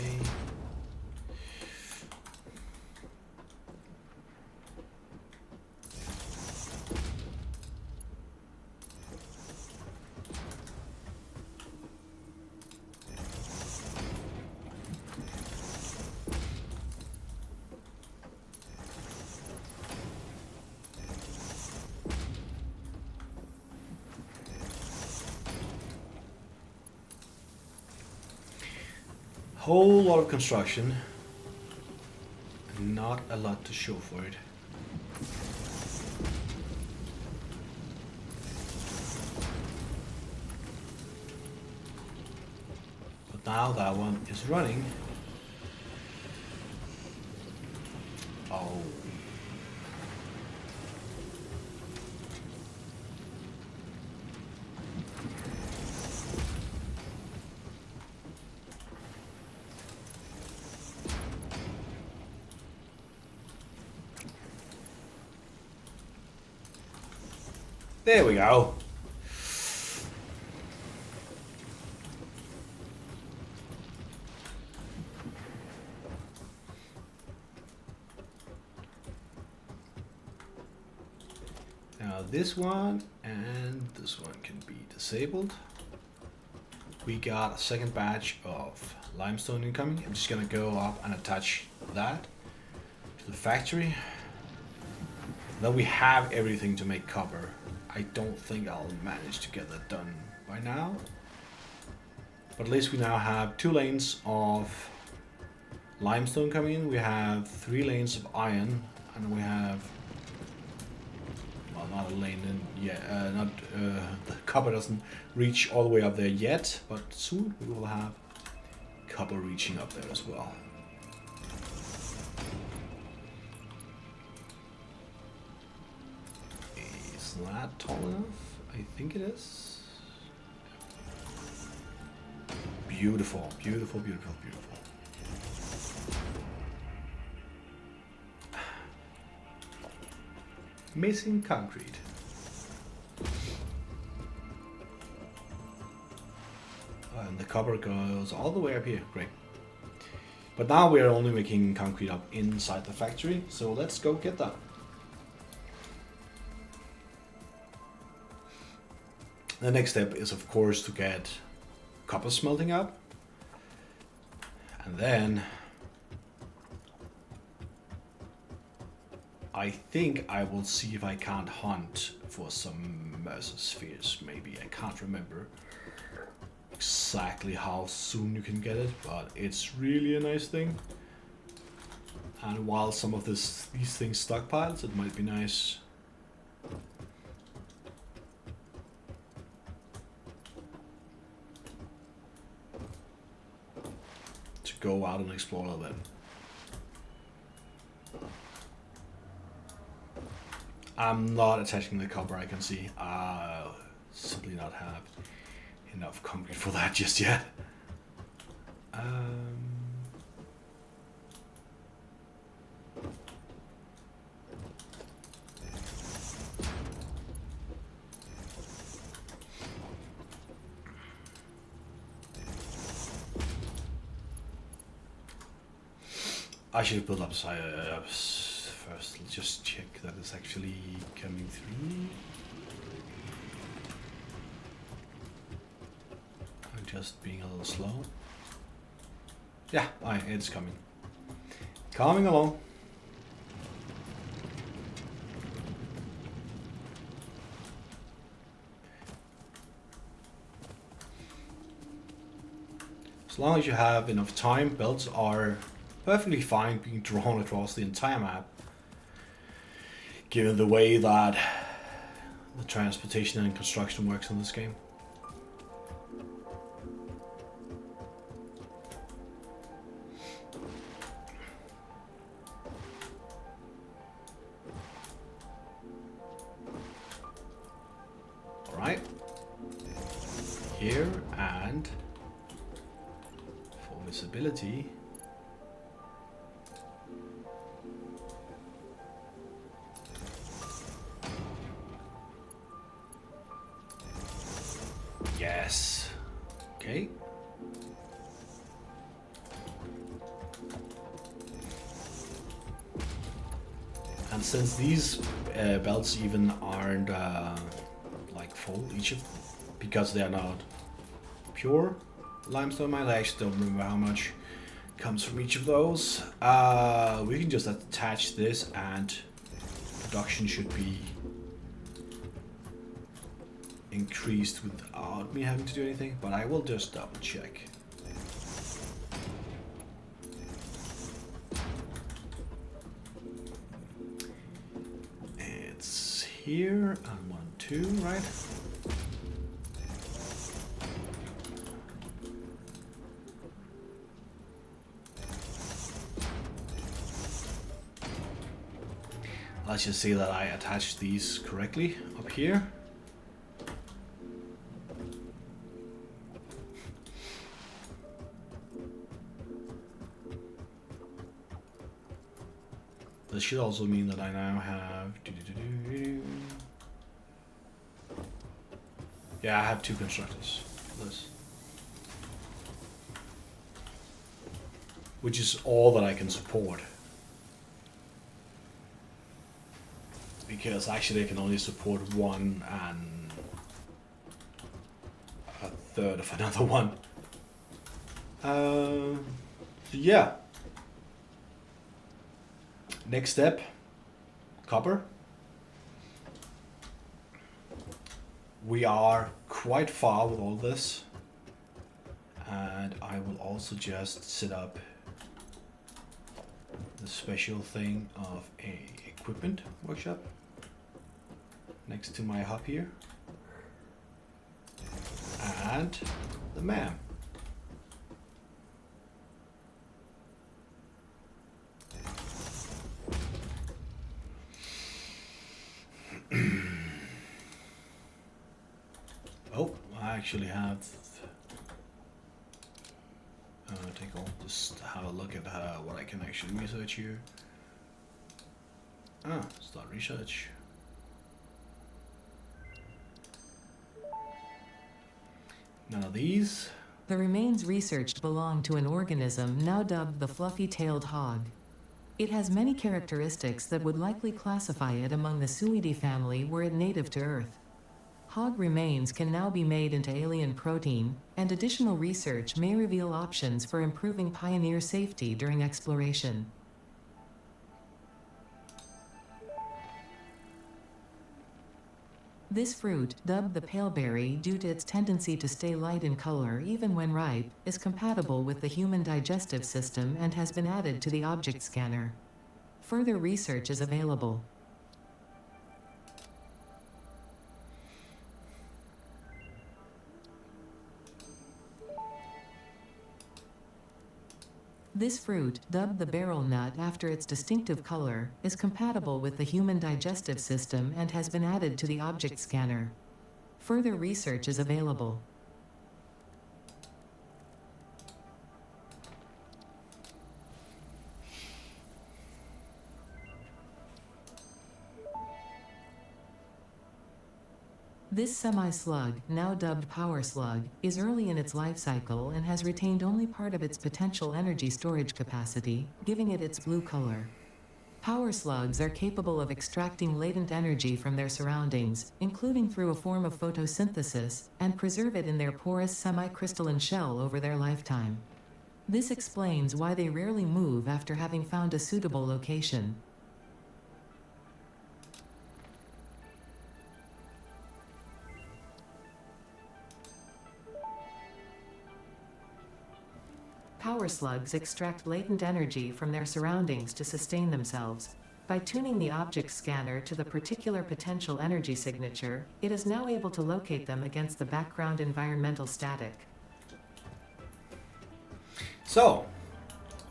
A: Whole lot of construction, not a lot to show for it. But now that one is running. Oh. There we go. Now this one and this one can be disabled. We got a second batch of limestone incoming. I'm just gonna go up and attach that to the factory. Then we have everything to make copper. I don't think I'll manage to get that done by now. But at least we now have 2 lanes of limestone coming in. We have 3 lanes of iron, and we have, well, not a lane in yet. The copper doesn't reach all the way up there yet, but soon we will have copper reaching up there as well. Is that tall enough? I think it is. Beautiful, beautiful, beautiful, beautiful. Missing concrete. And the copper goes all the way up here. Great. But now we are only making concrete up inside the factory, so let's go get that. The next step is, of course, to get copper smelting up. And then I think I will see if I can't hunt for some Mercer spheres, maybe. I can't remember exactly how soon you can get it, but it's really a nice thing. And while some of these things stockpiles, it might be nice to go out and explore a little bit. I'm not attaching the copper, I can see. I'll simply not have enough concrete for that just yet. I should have built up first. Let's just check that it's actually coming through. I'm just being a little slow. Yeah, it's coming. Coming along. As long as you have enough time, belts are perfectly fine being drawn across the entire map, given the way that the transportation and construction works in this game. Alright. Here, and for visibility, yes. Okay. And since these belts even aren't like full, each of, because they are not pure limestone mines, I actually don't remember how much comes from each of those. We can just attach this, and production should be increased without me having to do anything, but I will just double check. It's here, and 1, 2, right? Let's just see that I attach these correctly up here. This should also mean that I now have... Yeah, I have 2 constructors for this. Which is all that I can support. Because actually I can only support 1 and a third of another one. Yeah. Next step, copper. We are quite far with all this, and I will also just set up the special thing of a equipment workshop next to my hub here, and the MAM. Oh, I actually have take all, just have a look at what I can actually research here. Start research. None of these.
B: The remains researched belong to an organism now dubbed the fluffy-tailed hog. It has many characteristics that would likely classify it among the Suidae family were it native to Earth. Hog remains can now be made into alien protein, and additional research may reveal options for improving pioneer safety during exploration. This fruit, dubbed the paleberry due to its tendency to stay light in color even when ripe, is compatible with the human digestive system and has been added to the object scanner. Further research is available. This fruit, dubbed the beryl nut after its distinctive color, is compatible with the human digestive system and has been added to the object scanner. Further research is available. This semi-slug, now dubbed power slug, is early in its life cycle and has retained only part of its potential energy storage capacity, giving it its blue color. Power slugs are capable of extracting latent energy from their surroundings, including through a form of photosynthesis, and preserve it in their porous semi-crystalline shell over their lifetime. This explains why they rarely move after having found a suitable location. power slugs extract latent energy from their surroundings to sustain themselves. By tuning the object scanner to the particular potential energy signature, it is now able to locate them against the background environmental static.
A: So,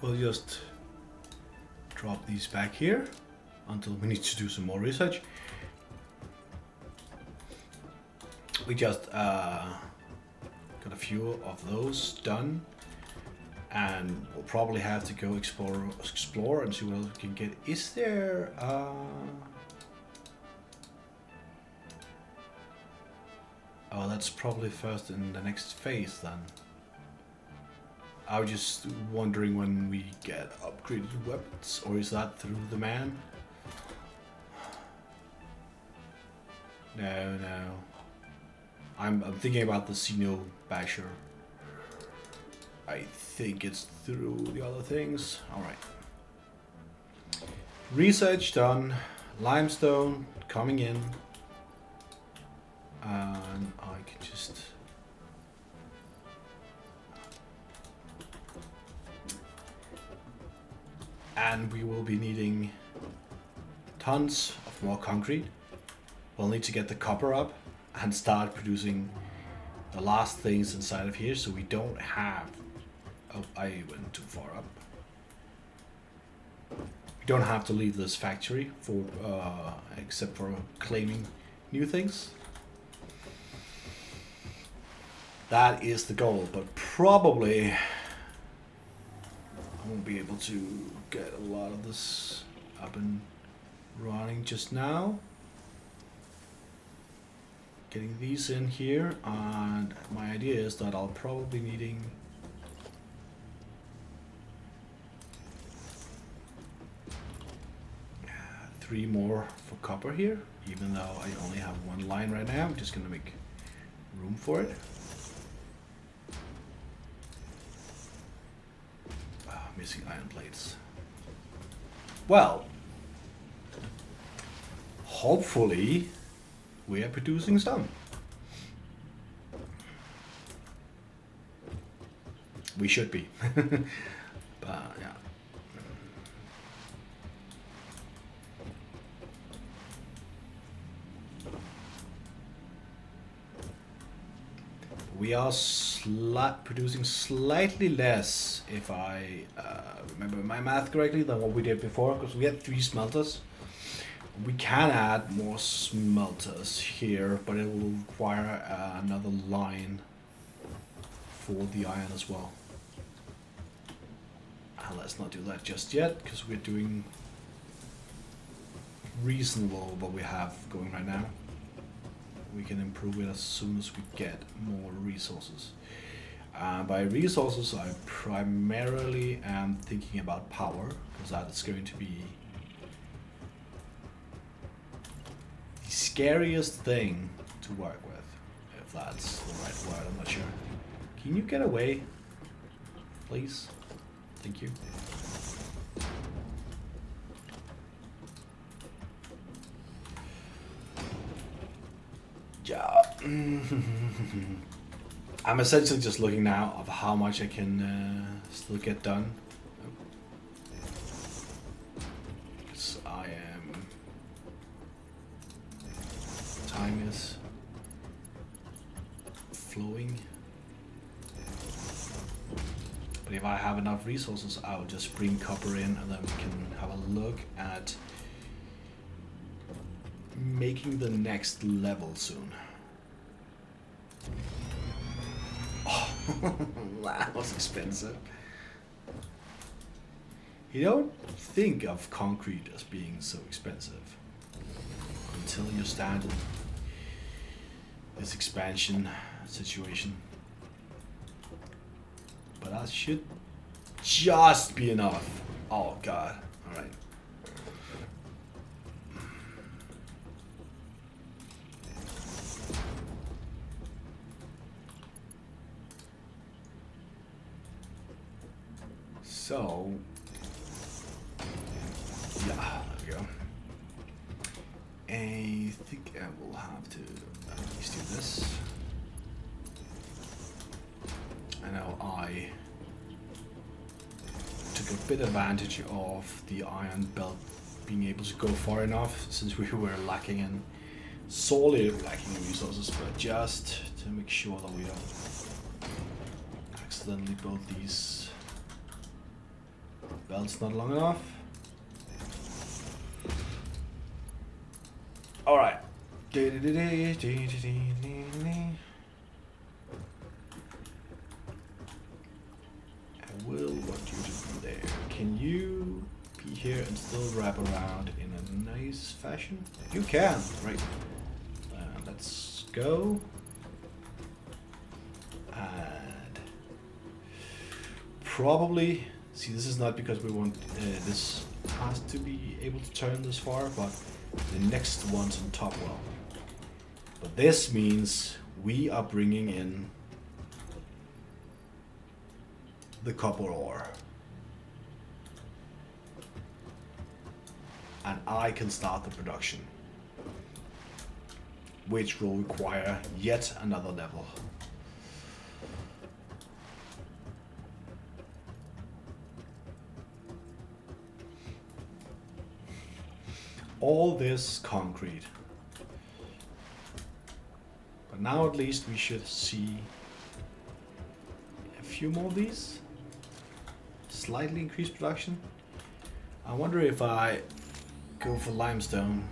A: we'll just drop these back here until we need to do some more research. We just got a few of those done, and we'll probably have to go explore and see what else we can get. Is there oh, that's probably first in the next phase then. I was just wondering when we get upgraded weapons, or is that through the man? No. I'm thinking about the Sino Basher. I think it's through the other things. Alright. Research done. Limestone coming in. And I can just... And we will be needing tons of more concrete. We'll need to get the copper up and start producing the last things inside of here, so we don't have... Oh, I went too far up. We don't have to leave this factory for except for claiming new things. That is the goal, but probably I won't be able to get a lot of this up and running just now. Getting these in here, and my idea is that I'll probably be needing three more for copper here, even though I only have one line right now. I'm just gonna make room for it. Missing iron plates. Well, hopefully we are producing some. We should be. But yeah. We are producing slightly less, if I remember my math correctly, than what we did before, because we had 3 smelters. We can add more smelters here, but it will require another line for the iron as well. And let's not do that just yet, because we're doing reasonable what we have going right now. We can improve it as soon as we get more resources. By resources, I primarily am thinking about power, because that is going to be the scariest thing to work with, if that's the right word. I'm not sure. Can you get away, please? Thank you. Yeah. I'm essentially just looking now of how much I can still get done. Because I am... Time is flowing. But if I have enough resources, I'll just bring copper in, and then we can have a look at making the next level soon. Oh, that was expensive. You don't think of concrete as being so expensive until you stand in this expansion situation. But that should just be enough. Oh god. Alright. So, yeah, there we go. I think I will have to at least do this. I know I bit advantage of the iron belt being able to go far enough, since we were sorely lacking in resources, but just to make sure that we don't accidentally build these belts not long enough. Alright. I will want you to be there. Can you be here and still wrap around in a nice fashion? You can! Right. Let's go. And probably, see, this is not because we want this has to be able to turn this far, but the next one's on top well. But this means we are bringing in the copper ore. And I can start the production, which will require yet another level. All this concrete. But now at least we should see a few more of these. Slightly increased production. I wonder if I go for limestone.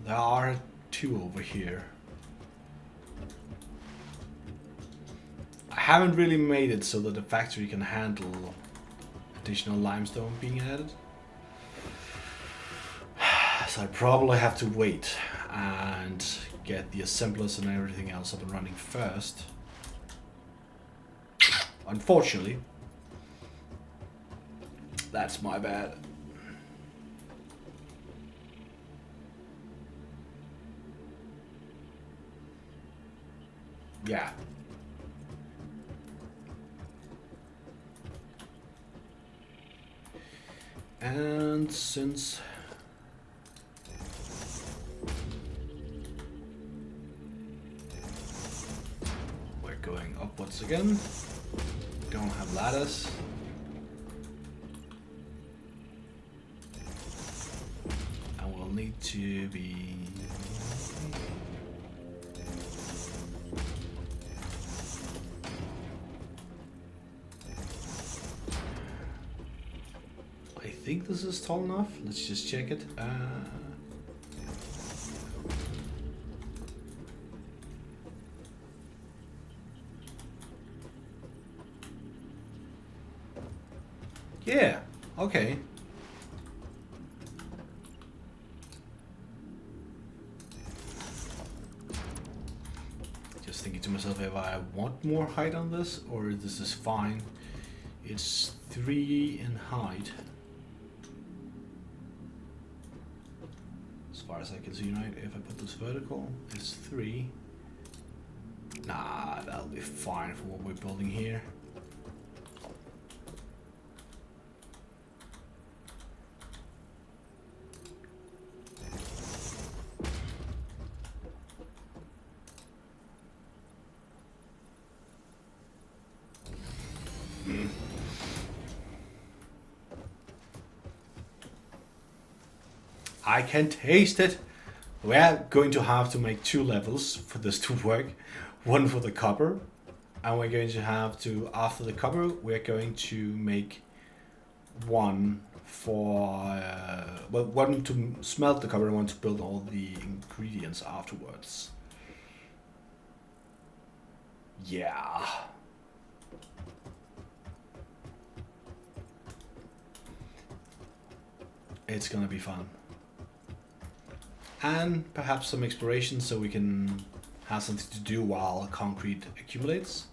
A: There are 2 over here. I haven't really made it so that the factory can handle additional limestone being added. So I probably have to wait and get the assemblers and everything else up and running first. Unfortunately, that's my bad. Yeah. And since we're going upwards again, don't have ladders. And we'll need to be I think this is tall enough. Let's just check it. Yeah, okay. Just thinking to myself if I want more height on this or this is fine. It's 3 in height. As far as I can see, right? If I put this vertical, it's 3. Nah, that'll be fine for what we're building here. I can taste it. We're going to have to make 2 levels for this to work. One for the copper, and we're going to have to, after the copper, we're going to make one for, well, one to smelt the copper and one to build all the ingredients afterwards. Yeah. It's gonna be fun. And perhaps some exploration so we can have something to do while concrete accumulates.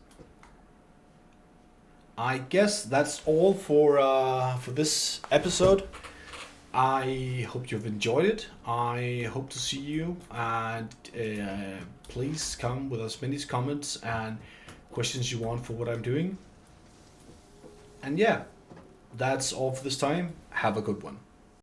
A: I guess that's all for this episode. I hope you've enjoyed it. I hope to see you, and please come with as many comments and questions you want for what I'm doing. And yeah, that's all for this time. Have a good one.